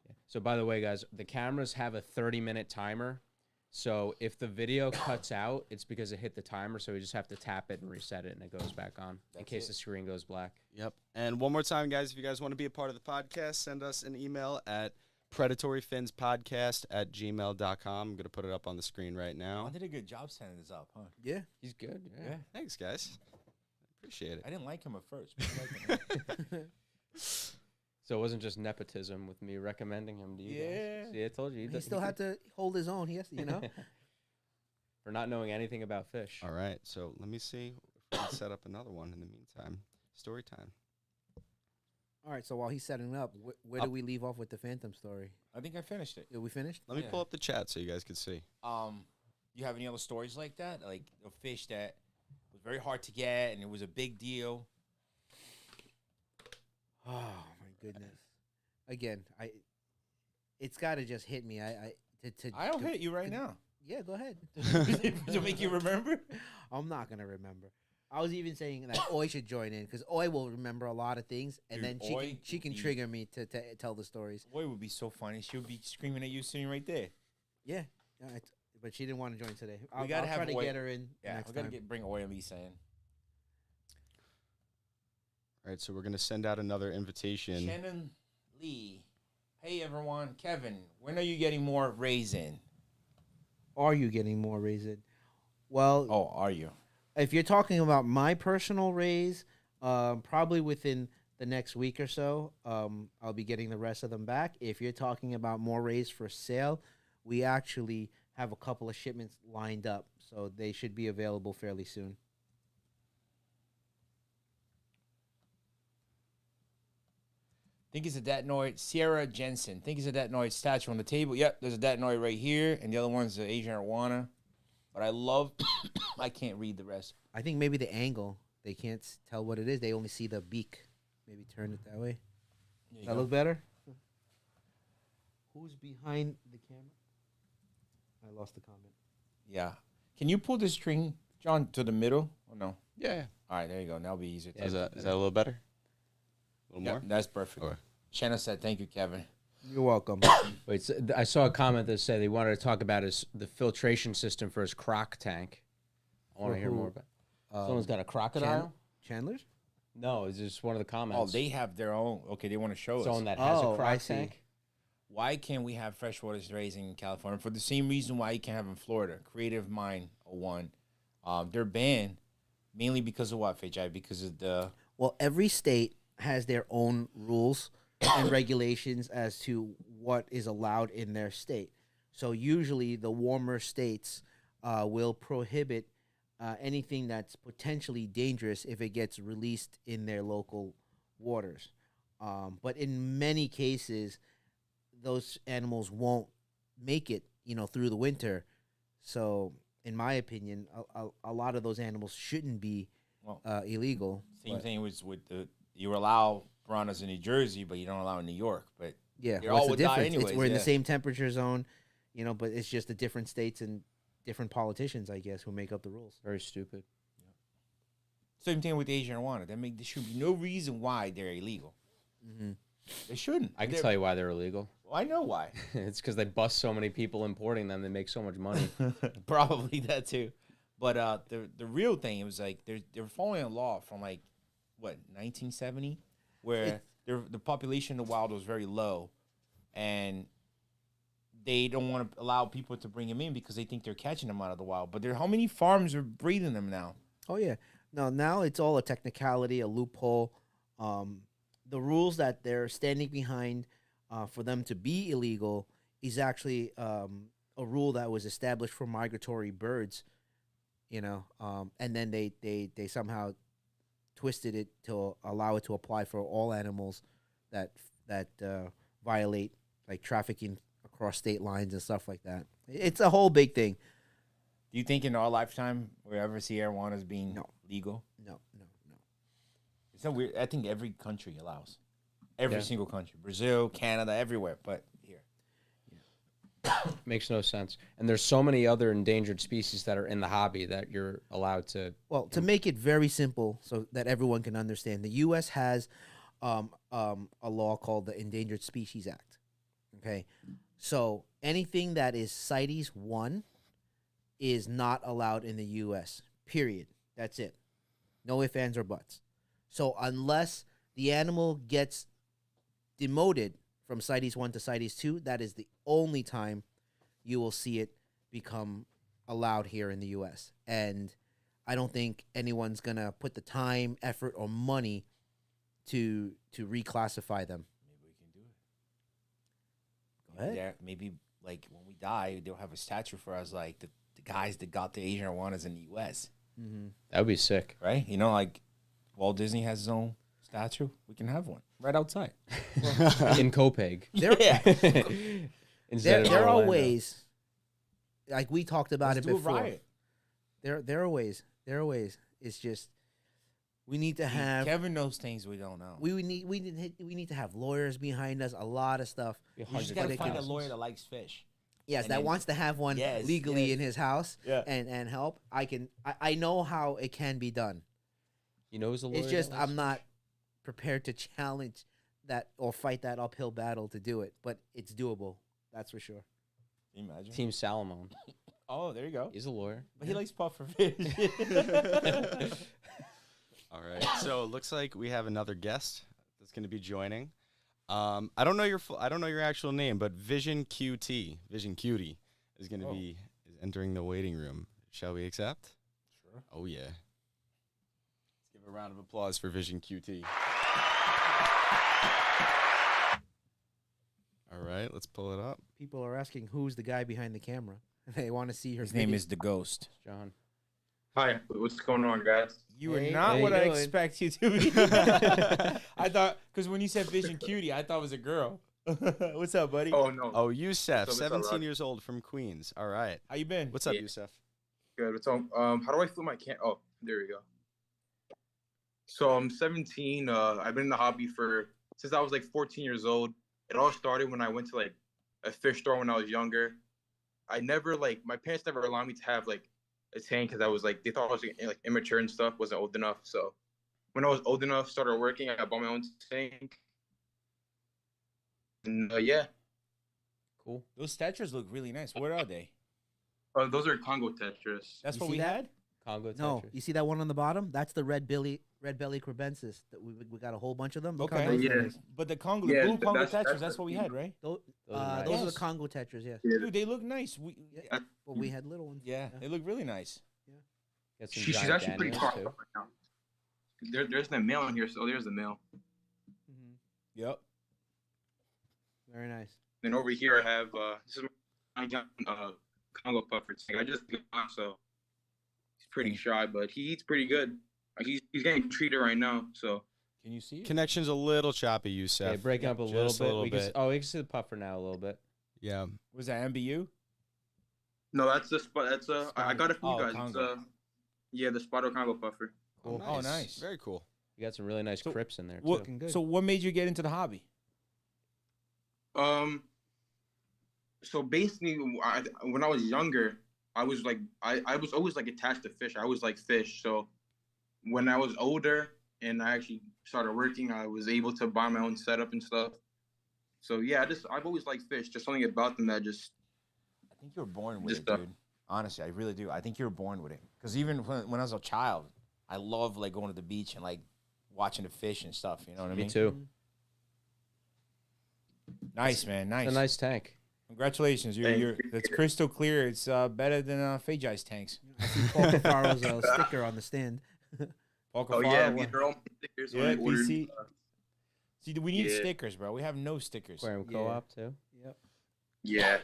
Yeah. So by the way, guys, the cameras have a 30-minute timer. So if the video cuts out, it's because it hit the timer. So we just have to tap it and reset it, and it goes back on in case the screen goes black. Yep. And one more time, guys, if you guys want to be a part of the podcast, send us an email at predatoryfinspodcast@gmail.com. I'm going to put it up on the screen right now. I did a good job setting this up, huh? Yeah. He's good. Yeah. Thanks, guys. Appreciate it. I didn't like him at first. But I liked him. So it wasn't just nepotism with me recommending him to you guys. See, I told you. He still had to hold his own. He has to, For not knowing anything about fish. All right. So let me see if we can set up another one in the meantime. Story time. All right. So while he's setting it up, where do we leave off with the Phantom story? I think I finished it. Did we finish? Let me pull up the chat so you guys can see. You have any other stories like that? Like a fish that was very hard to get and it was a big deal? Oh my goodness! Again, it's got to just hit me. I'll hit you right now. Yeah, go ahead. To make you remember? I'm not gonna remember. I was even saying that Oi should join in because Oi will remember a lot of things, and Dude, then she can trigger me to tell the stories. Boy, would be so funny. She would be screaming at you sitting right there. Yeah, but she didn't want to join today. We gotta I'll try to Oi. get her in. Yeah, next we gotta time. bring Oy and Lisa in. All right. So we're going to send out another invitation. Shannon Lee. Hey everyone, Kevin. When are you getting more rays in? Are you getting more raisin? Well, Oh, are you? if you're talking about my personal raise, probably within the next week or so, I'll be getting the rest of them back. If you're talking about more rays for sale, we actually have a couple of shipments lined up, so they should be available fairly soon. Think it's a datnoid. Sierra Jensen. Think it's a datnoid statue on the table. Yep, there's a datnoid right here, and the other one's the Asian arowana. But I love. I can't read the rest. I think maybe the angle, they can't tell what it is. They only see the beak. Maybe turn it that way. There you Does that go. look better? Who's behind the camera? I lost the comment. Yeah. Can you pull the string, John, to the middle? Or no? Yeah. All right, there you go. Now it'll be easier. Is that a little better? A little Yep, more? that's perfect. Okay. Shanna said, "Thank you, Kevin." You're welcome. Wait, so I saw a comment that said they wanted to talk about the filtration system for his croc tank. I want For to hear who? more about. Someone's got a crocodile. Chandler's? No, it's just one of the Oh, comments. they have their own. Okay, they want to show Someone us. that has Oh, a I croc see. tank. Why can't we have freshwater raising in California? For the same reason why you can't have in Florida. Creative Mind 01. They're banned mainly because of what, FHI? Because of the... Well, every state has their own rules and regulations as to what is allowed in their state. So usually the warmer states will prohibit anything that's potentially dangerous if it gets released in their local waters. But in many cases, those animals won't make it, through the winter. So, in my opinion, a lot of those animals shouldn't be Well, illegal. Same but- thing was with the... You allow piranhas in New Jersey, but you don't allow in New York. But Yeah, They what's all the would die difference? anyways, We're in yeah. the same temperature zone, but it's just the different states and different politicians, I guess, who make up the rules. Very stupid. same thing with the Asian arowana. There should be no reason why they're illegal. Mm-hmm. They shouldn't. I can tell you why they're illegal. Well, I know why. It's because they bust so many people importing them. They make so much money. Probably that too. But the real thing, it was like they're following a law from like what 1970, where the population in the wild was very low, and they don't want to allow people to bring them in because they think they're catching them out of the wild. But how many farms are breeding them now? Oh yeah, no, now it's all a technicality, a loophole. The rules that they're standing behind for them to be illegal is actually a rule that was established for migratory birds, and then they somehow twisted it to allow it to apply for all animals that violate like trafficking across state lines and stuff like that. It's a whole big thing. Do you think in our lifetime we'll ever see arowana as being No. legal? No. It's so weird. I think every country allows. Every Yeah. single country. Brazil, Canada, everywhere. But here. Makes no sense. And there's so many other endangered species that are in the hobby that you're allowed to. Well, to make it very simple so that everyone can understand, the U.S. has a law called the Endangered Species Act. Okay, so anything that is CITES 1 is not allowed in the U.S. Period. That's it. No ifs, ands, or buts. So unless the animal gets demoted from CITES 1 to CITES 2, that is the only time you will see it become allowed here in the U.S. And I don't think anyone's going to put the time, effort, or money to reclassify them. Maybe we can do it. Go ahead. Yeah, maybe like when we die, they'll have a statue for us, like the guys that got the Asian iguanas in the U.S. Mm-hmm. That would be sick. Right? You know, like Walt Disney has his own statue. We can have one right outside. In Copaig. Yeah. There are ways, like we talked about Let's it do a before. riot. There are ways. There are ways. It's just we need to have. Kevin knows things we don't know. We need to have lawyers behind us. A lot of stuff. You just gotta But find a can- lawyer that likes fish. Yes, And that then- wants to have one Yes, legally yes. in his house Yeah. and help. I know how it can be done. You know, who's a lawyer. It's just that likes I'm not prepared to challenge that or fight that uphill battle to do it, but it's doable. That's for sure. Can you imagine? Team Salomon. Oh, there you go. He's a lawyer. But he likes puffer fish. All right. So it looks like we have another guest that's going to be joining. I don't know your actual name, but Vision Cutie is going to be entering the waiting room. Shall we accept? Sure. Oh yeah. Let's give a round of applause for Vision QT. All right, let's pull it up. People are asking who's the guy behind the camera. They want to see her. His name video. is the Ghost. John. Hi, what's going on, guys? You are Hey, not how what you I doing? expect you to be. I thought, because when you said Vision Cutie, I thought it was a girl. What's up, buddy? Oh no. Oh, Youssef, What's up, 17 Rod? years old from Queens. All right. How you been? What's up, Yeah. Youssef? Good. So, how do I flip my cam? Oh, there we go. So I'm 17. I've been in the hobby since I was like 14 years old. It all started when I went to like a fish store when I was younger. I never my parents never allowed me to have like a tank because I was like they thought I was like immature and stuff, wasn't old enough. So when I was old enough, started working, I bought my own tank. And yeah, Cool. Those tetras look really nice. What are they? those are Congo tetras. That's You what see we that? had? Congo No, Tetris. you see that one on the bottom? That's the red belly crebensis. That we got a whole bunch of them. Look how Okay. nice that Yeah. is. But the Congo, Yeah, the blue Congo that's- tetras, that's that's what we what- had, right? Those, Those are those are nice. the Congo tetras, yeah. Yeah. Dude, they look nice. Yeah. But we had little ones. Yeah, they look really nice. Got some She's giant actually pretty Daniels, far too. right now. There's the male in here, so there's the male. Mhm. Yep. Very nice. Then over here I have this is my young Congo puffer tank. I just got, so he's pretty shy, but he eats pretty good. Like he's getting treated right now, so Can you see it? Connection's a little choppy, Youssef. Okay, breaking up a Just little bit. We can bit. oh, we can see the puffer now a little bit. Yeah. Was that MBU? no, that's the spot. That's I got it for you Oh, guys. Congo. It's yeah, the Spotto Congo puffer. Cool. Oh, nice. Very cool. You got some really nice So, crips in there What, too. Looking good. so what made you get into the hobby? So basically, when I was younger, I was like I was always like attached to fish. I was like fish. So when I was older and I actually started working, I was able to buy my own setup and stuff. So yeah, I've always liked fish. Just something about them that just I think you were born with Just, it, dude. Honestly, I really do. I think you were born with it. Because even when I was a child, I love like going to the beach and like watching the fish and stuff. You know what I Me mean? too. Nice, man. Nice. It's a nice tank. Congratulations. Thank You're you. that's crystal clear. It's better than Fajai's tanks. I see Paul Cafaro's sticker on the stand. Paul oh yeah, Cafaro, these are all my stickers when yeah, I ordered. PC. See, we need Yeah. stickers, bro. We have no stickers. Aquarium Yeah. Co-op too. Yep. Yeah,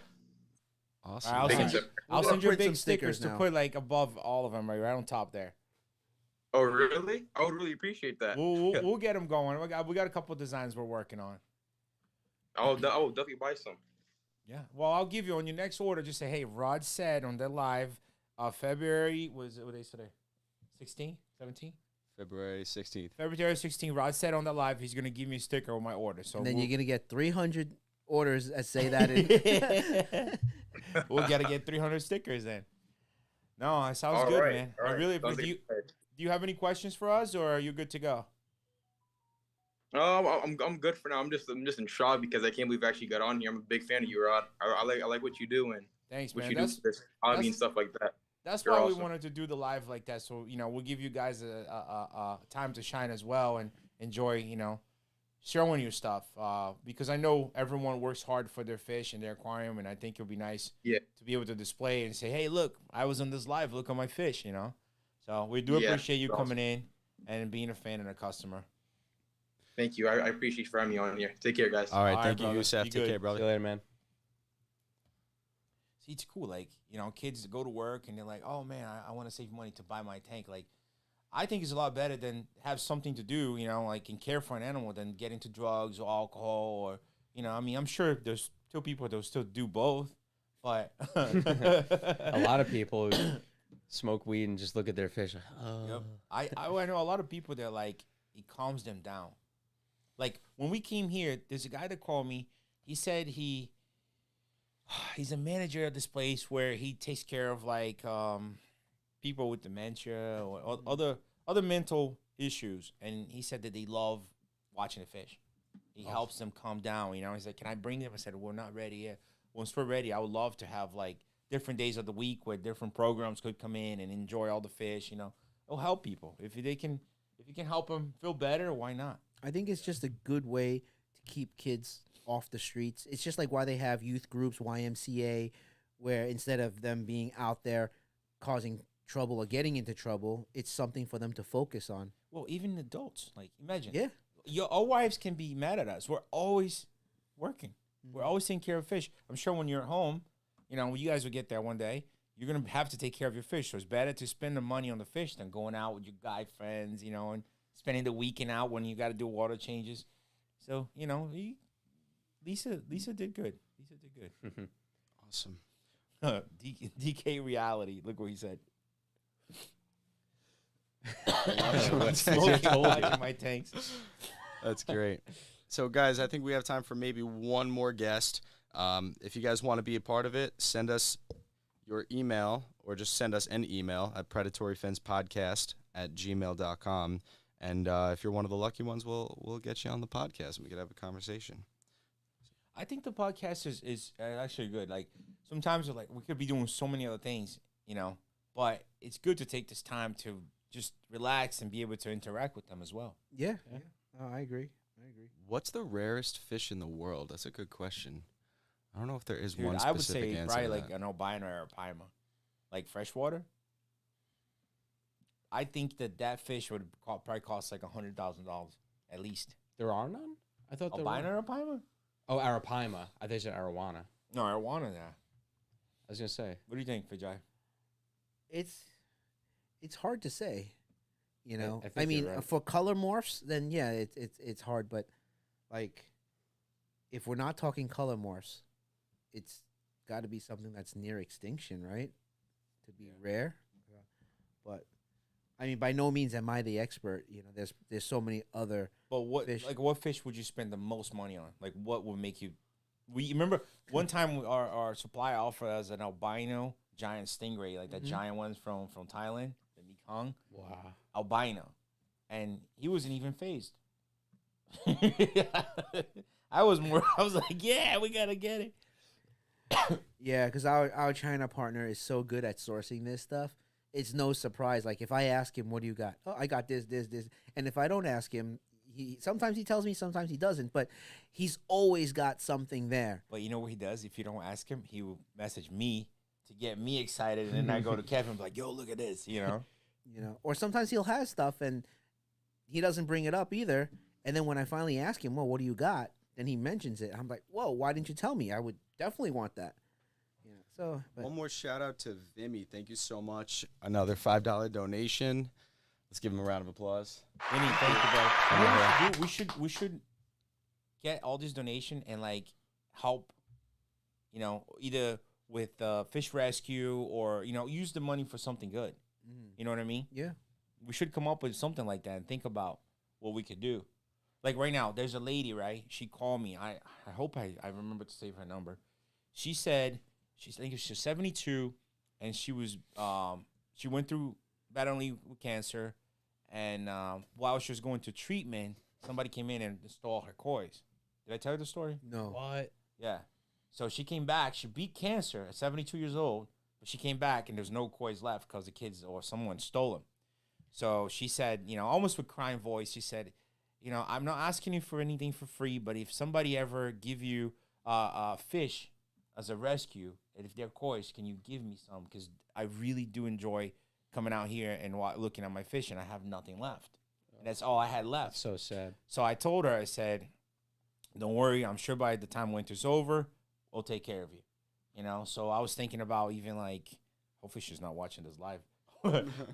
Awesome. I'll Big send, and you, zip. I'll We're send you gonna print big some stickers stickers to now. put like above all of them, right on top there. Oh really? I would really appreciate that. We'll get them going. We got a couple designs we're working on. I'll definitely buy some. Yeah. Well, I'll give you on your next order. Just say, hey, Rod said on the live, February was what day today? 16, 17? February 16th. February 16. Rod said on the live he's gonna give me a sticker on my order. So And then we'll, you're gonna get 300 orders that say that. In. we'll gotta get 300 stickers then. No, it sounds All good, right, man. all I right. really. Sounds Do you, exciting. do you have any questions for us, or are you good to go? I'm good for now. I'm just in shock because I can't believe I actually got on here. I'm a big fan of you, Rod. I like what you do and Thanks, what man. you do for this hobby and That's stuff like that. that's You're why we awesome. wanted to do the live like that. So we'll give you guys a time to shine as well and enjoy showing you stuff. Because I know everyone works hard for their fish and their aquarium, and I think it'll be nice Yeah. to be able to display and say, hey, look, I was on this live. Look at my fish. So we do Yeah, appreciate you it's coming awesome. in and being a fan and a customer. Thank you. I appreciate you for having me on here. Take care, guys. All right, All right, thank you, brother. Youssef. Be Take good. care, See brother. you later, man. See, it's cool. Like, kids go to work and they're like, oh, man, I want to save money to buy my tank. Like, I think it's a lot better than have something to do, like, and care for an animal than get into drugs or alcohol or, I'm sure there's still people that will still do both, but. A lot of people who smoke weed and just look at their fish. Like, oh. Yep. I know a lot of people that, like, it calms them down. Like, when we came here, there's a guy that called me. He said he's a manager of this place where he takes care of, like, people with dementia or other mental issues. And he said that they love watching the fish. He helps them calm down. He's like, can I bring them? I said, we're not ready yet. Once we're ready, I would love to have, like, different days of the week where different programs could come in and enjoy all the fish. It'll help people. If you can help them feel better, why not? I think it's just a good way to keep kids off the streets. It's just like why they have youth groups, YMCA, where instead of them being out there causing trouble or getting into trouble, it's something for them to focus on. Well, even adults, like, imagine. Yeah. Our wives can be mad at us. We're always working. We're always taking care of fish. I'm sure when you're at home, when you guys will get there one day, you're going to have to take care of your fish. So it's better to spend the money on the fish than going out with your guy friends, and spending the weekend out when you got to do water changes. So, Lisa did good. Lisa did good. Awesome. DK reality. Look what he said. Smoking Watching my tanks. That's great. So, guys, I think we have time for maybe one more guest. If you guys want to be a part of it, send us your email or just send us an email at predatoryfencepodcast@gmail.com. And if you're one of the lucky ones, we'll get you on the podcast and we could have a conversation. I think the podcast is actually good. Like, sometimes we're like, we could be doing so many other things, but it's good to take this time to just relax and be able to interact with them as well. Yeah. Oh, I agree. What's the rarest fish in the world? That's a good question. I don't know if there is Dude, one I would specific say answer probably to like that. an albino or a paima, like freshwater. I think that fish would probably cost like $100,000 at least. There are none? I thought there Albino were. or a paima? Oh, arapaima. I think it's an arowana. No, I want that. I was going to say. What do you think, Vijay? It's hard to say, I think I mean, you're right. for color morphs, then yeah, it's hard. But like, if we're not talking color morphs, it's got to be something that's near extinction, right? To be rare. But I mean, by no means am I the expert. There's so many other. But what Fish. what fish would you spend the most money on? Like, what would make you? We remember one time our supplier offered us an albino giant stingray, like the giant ones from Thailand, the Mekong. Wow. Albino, and he wasn't even phased. I was like, yeah, we gotta get it. Yeah, because our China partner is so good at sourcing this stuff. It's no surprise. Like, if I ask him, what do you got? Oh, I got this. And if I don't ask him, sometimes he tells me, sometimes he doesn't. But he's always got something there. But you know what he does? If you don't ask him, he will message me to get me excited, and then I go to Kevin and be like, yo, look at this, Or sometimes he'll have stuff and he doesn't bring it up either. And then when I finally ask him, well, what do you got? Then he mentions it. I'm like, whoa, why didn't you tell me? I would definitely want that. So but One more shout out to Vimy. Thank you so much. Another $5 donation. Let's give him a round of applause. Vinny, thank you, bro. You know what we should do? We should get all this donation and like help, either with fish rescue or use the money for something good. You know what I mean? yeah. We should come up with something like that and think about what we could do. Like right now, there's a lady, right? She called me. I hope I remember to save her number. She said she's 72, and she was she went through battling with cancer, and while she was going to treatment, somebody came in and stole her coins. Did I tell you the story? No. What? Yeah. So she came back. She beat cancer at 72 years old, but she came back and there's no coins left because the kids or someone stole them. So she said, almost with crying voice, she said, I'm not asking you for anything for free, but if somebody ever give you fish as a rescue, and if they're coins, can you give me some? Because I really do enjoy coming out here and looking at my fish, and I have nothing left. And that's all I had left. That's so sad. So I told her, I said, don't worry, I'm sure by the time winter's over, we'll take care of you. So I was thinking about even like, hopefully she's not watching this live,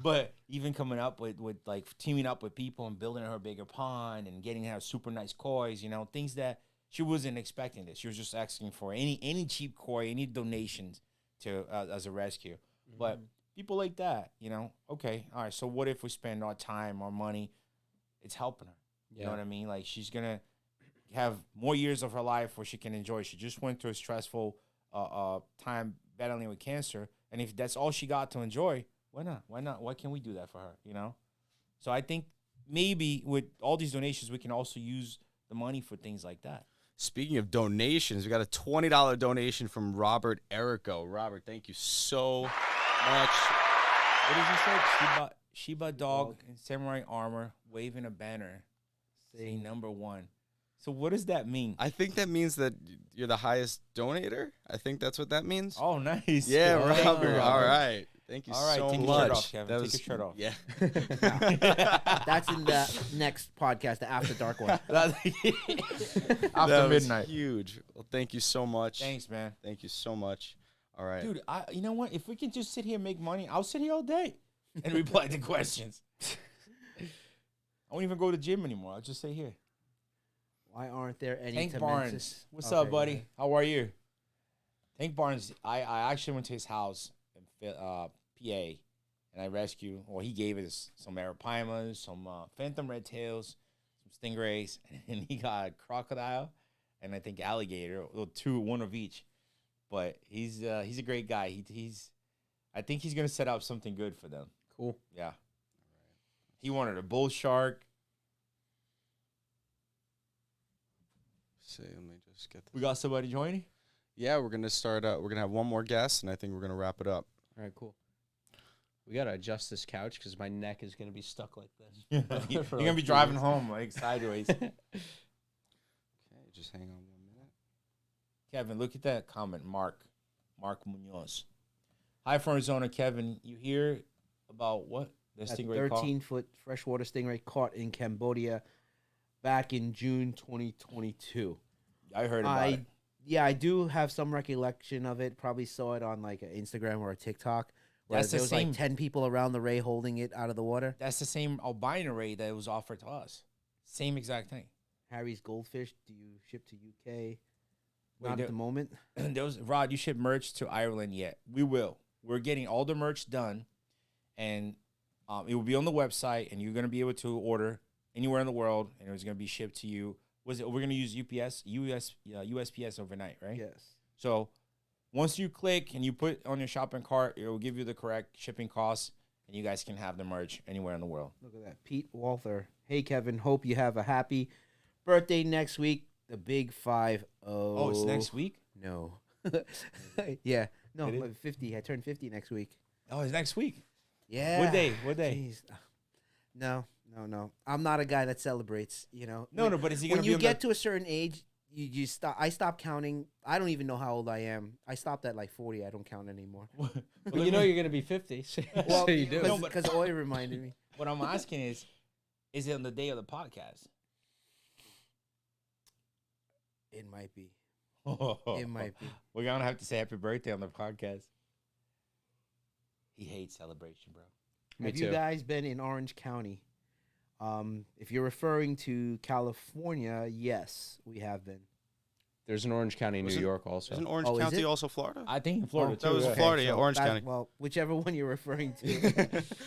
but even coming up with like teaming up with people and building her a bigger pond and getting her super nice kois, things that she wasn't expecting this. She was just asking for any cheap koi, any donations to as a rescue. Mm-hmm. But people like that, okay, all right, so what if we spend our time, our money, it's helping her. You know what I mean? Like she's going to have more years of her life where she can enjoy. She just went through a stressful time battling with cancer. And if that's all she got to enjoy, why not? Why not? Why can't we do that for her, So I think maybe with all these donations, we can also use the money for things like that. Speaking of donations, we got a $20 donation from Robert Erico. Robert, thank you so much. What does he say? Shiba dog in samurai armor, waving a banner, saying #1. So what does that mean? I think that means that you're the highest donator. I think that's what that means. Oh, nice. Yeah, Robert. Robert. All right. Thank you All right, so take much. your shirt off, Kevin. That Take your shirt off. Yeah. That's in the next podcast, the After Dark one. After That was midnight. huge. Well, thank you so much. Thanks, man. Thank you so much. All right. Dude, you know what? If we can just sit here and make money, I'll sit here all day and reply to questions. I won't even go to the gym anymore. I'll just stay here. Why aren't there any Tank Temensis? Barnes. What's Okay, up, buddy? yeah. How are you? Tank Barnes, I actually went to his house in PA, and I rescued, he gave us some arapaimas, some phantom red tails, some stingrays, and he got a crocodile and I think alligator, one of each. But he's a great guy. I think he's gonna set up something good for them. Cool. Yeah. He wanted a bull shark. See, let me just get this. We got somebody joining. Yeah, we're gonna start. We're gonna have one more guest, and I think we're gonna wrap it up. All right, cool. We gotta adjust this couch because my neck is gonna be stuck like this. You're For gonna like be 2 driving years. home like sideways. Okay, just hang on 1 minute. Kevin, look at that comment, Mark Munoz. Hi from Arizona, Kevin. You hear about what? The That stingray caught? 13-foot freshwater stingray caught in Cambodia back in June 2022. I heard about it. Yeah, I do have some recollection of it. Probably saw it on like an Instagram or a TikTok. Where That's the there was same- like 10 people around the ray holding it out of the water. That's the same albino ray that was offered to us. Same exact thing. Harry's Goldfish, do you ship to UK? Wait, Not at the moment. Rod, you ship merch to Ireland yet? We will. We're getting all the merch done, and it will be on the website, and you're going to be able to order anywhere in the world, and it's going to be shipped to you. We're going to use USPS overnight, right? Yes. So once you click and you put on your shopping cart, it will give you the correct shipping costs, and you guys can have the merch anywhere in the world. Look at that. Pete Walther. Hey, Kevin. Hope you have a happy birthday next week. The big 5-0. Oh, it's next week? No. Yeah. No, It is? I'm 50. I turn 50 next week. Oh, it's next week. Yeah. What day? What day? Jeez. No. I'm not a guy that celebrates, No, When- but is he going when to be you on get to a certain age, you stop. I stopped counting. I don't even know how old I am. I stopped at like 40. I don't count anymore. But you know you're gonna be 50. So, Well, so you do. No, but- because Oi reminded me. What I'm asking is it on the day of the podcast? It might be. It might be. We're going to have to say happy birthday on the podcast. He hates celebration, bro. Me Have too. you guys been in Orange County? If you're referring to California, yes, we have been. There's an Orange County, New Wasn't- York, also. Isn't Orange Oh, is County it? also Florida? I think in Florida, that too. was yeah. Florida, yeah, Orange County. Well, whichever one you're referring to.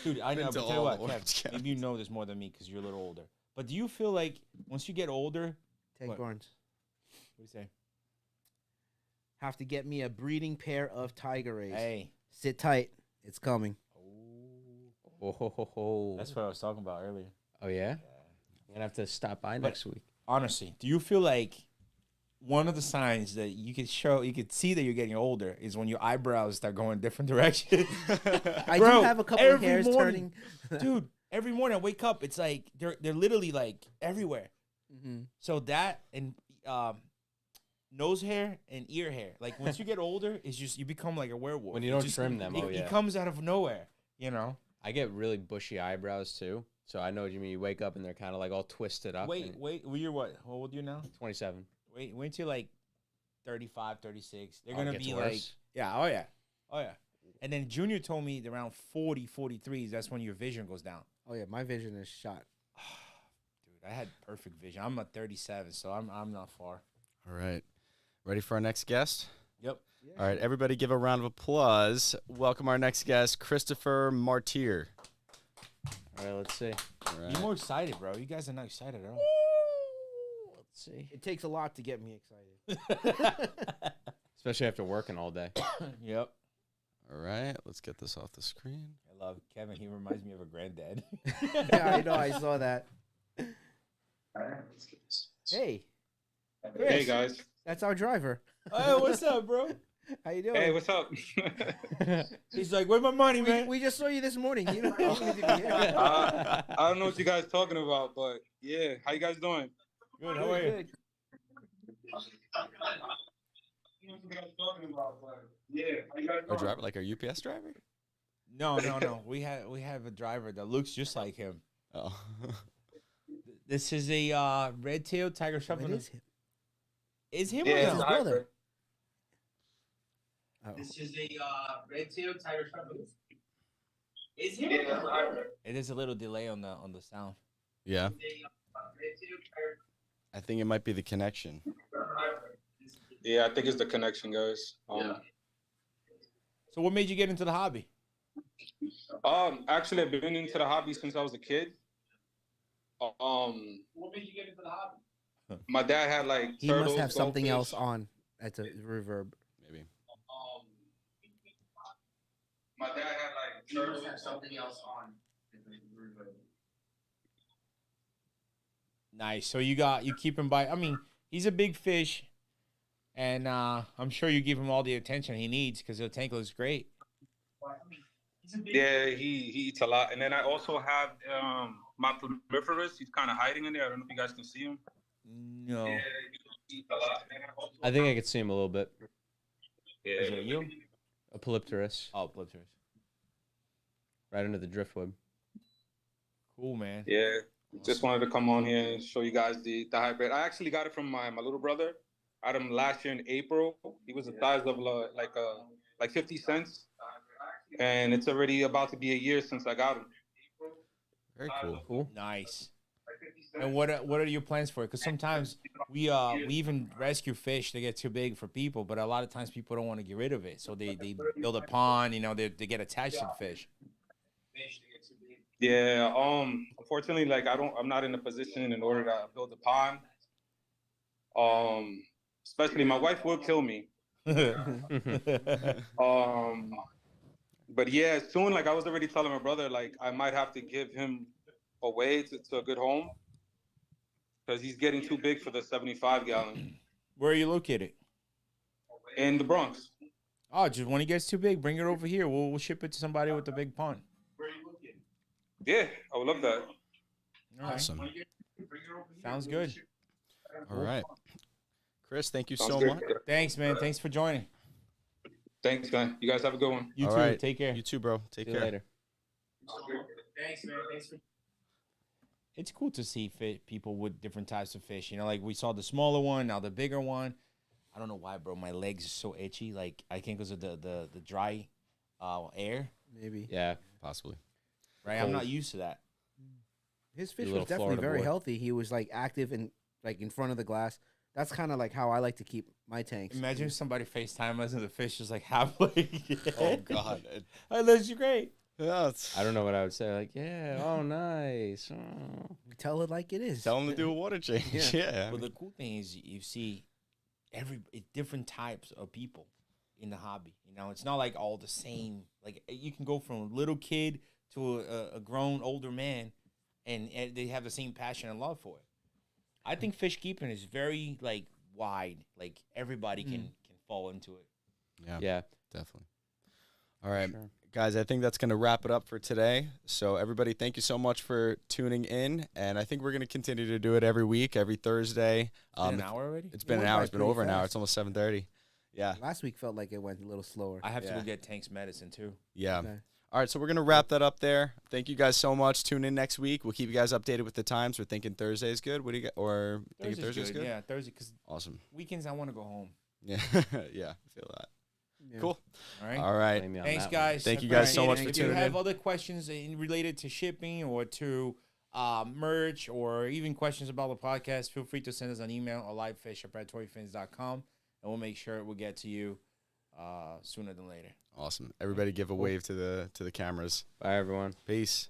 Dude, I know. Been to But tell you all what, the Orange Kev, maybe Counties. you know this more than me because you're a little older. But do you feel like once you get older, Tank What? Barnes. what do you say? Have to get me a breeding pair of tiger rays. Hey. Sit tight. It's coming. Oh, ho, ho, ho. That's what I was talking about earlier. Oh, yeah? I'm gonna have to stop by next week. Honestly, do you feel like one of the signs that you could see that you're getting older is when your eyebrows start going different directions? I Bro, do have a couple of every hairs morning, turning. dude. Every morning I wake up, it's like they're literally like everywhere. Mhm. So that and nose hair and ear hair. Like once you get older, it's just you become like a werewolf. When you It don't just- trim them, it, oh, yeah. it comes out of nowhere. You know. I get really bushy eyebrows too, so I know what you mean. You wake up and they're kind of like all twisted up. Wait, and- wait. Well, you're what? How old are you now? 27. Wait till like 35, 36. They're Oh, it gonna gets be worse? like, yeah, oh yeah, oh yeah. And then Junior told me around 40, 43s, that's when your vision goes down. Oh yeah, my vision is shot. Dude, I had perfect vision. I'm at 37, so I'm not far. All right. Ready for our next guest? Yep. All right, everybody give a round of applause. Welcome our next guest, Christopher Martyr. All right, let's see. All right. Be more excited, bro. You guys are not excited at all. Let's see. It takes a lot to get me excited. Especially after working all day. Yep. All right, let's get this off the screen. I love Kevin. He reminds me of a granddad. Yeah, I know. I saw that. Hey, Hey Chris, guys. that's our driver. Hey, what's up, bro? How you doing? Hey, what's up? He's like, where's my money, we, man? we just saw you this morning. You don't need to be here. I don't know what you guys talking about, but yeah, how you guys doing? Good, how are you? Good. Our driver, like our UPS driver? No. We have a driver that looks just like him. Oh. This is a red-tailed tiger It shuffling. is him. Is him Yeah, or it's no? his brother. Oh. This is a red-tailed tiger shuffling. Is him? It is a little delay on the sound. Yeah. I think it might be the connection. Yeah, I think it's the connection, guys. So what made you get into the hobby? Actually, I've been into the hobby since I was a kid. What made you get into the hobby? My dad had like He turtles, must have something goldfish. else on. That's a reverb. Maybe. My dad had like turtles. Nice. So you keep him by. I mean, he's a big fish, and I'm sure you give him all the attention he needs because the tank looks great. Yeah, he eats a lot. And then I also have my plumeriferous. He's kind of hiding in there. I don't know if you guys can see him. No. Yeah, he eats a lot. And then I also I think I could see him a little bit. Is yeah. it you? A polypterus. Oh, Blitzers. Right under the driftwood. Cool, man. Yeah, just wanted to come on here and show you guys the hybrid. I actually got it from my little brother. I had him last year in April. He was the size of like 50 cents. And it's already about to be a year since I got him. Very cool. Cool. Nice. And what are your plans for it? Because sometimes we even rescue fish that get too big for people, but a lot of times people don't want to get rid of it, so they build a pond. You know, they get attached to the fish. Yeah, unfortunately, like I'm not in a position in order to build a pond. Especially my wife will kill me. But yeah, soon, like I was already telling my brother, like I might have to give him away to a good home because he's getting too big for the 75-gallon Where are you located? in the Bronx. Oh, just when he gets too big, bring it over here. We'll ship it to somebody with a big pond. Yeah, I would love that. All right. Awesome. Sounds good. All right. Chris, thank you Sounds so good. much. Thanks, man. Thanks for joining. Thanks, man. You guys have a good one. You All too. right. Take care. You too, bro. Take See you care. later. Thanks, man. It's cool to see people with different types of fish. You know, like we saw the smaller one, now the bigger one. I don't know why, bro. My legs are so itchy. Like I think because of the dry air. Maybe. Yeah. Possibly. Right. I'm not used to that. His fish You was little definitely Florida very boy. healthy. He was like active and like in front of the glass. That's kind of like how I like to keep my tanks. Imagine if somebody FaceTime us and the fish is like half like. Oh God. Oh, that's great. Yeah, it's, I don't know what I would say. Like, yeah, oh, nice. Oh. Tell it like it is. tell him to do a water change. Yeah. Well, the cool thing is you see different types of people in the hobby. You know, it's not like all the same. Like you can go from a little kid to a grown older man, and they have the same passion and love for it. I think fish keeping is very like wide. Like everybody can fall into it. Yeah. Definitely. All right, Sure. guys, I think that's going to wrap it up for today. So everybody, thank you so much for tuning in. And I think we're going to continue to do it every week, every Thursday. Been an hour already? It's been an went hour. by It's been pretty over an hour. fast. It's almost 7:30. Yeah. Last week felt like it went a little slower. I have to Yeah. go get Tank's medicine too. Yeah. Okay. All right, so we're going to wrap that up there. Thank you guys so much. Tune in next week. We'll keep you guys updated with the times. We're thinking Thursday is good. What do you got? Or thinking Thursday's good? Yeah, Thursday, because Awesome. weekends I want to go home. Yeah. Yeah, I feel that. Yeah. Cool. All right. All right. Blame me on Thanks, that one. guys. Thank I you guys so appreciate much it. for if you tuning have in. other questions related to shipping or to merch or even questions about the podcast, feel free to send us an email or livefish@predatoryfins.com, and we'll make sure it will get to you sooner than later. Awesome. Everybody give a wave to the cameras. Bye, everyone. Peace.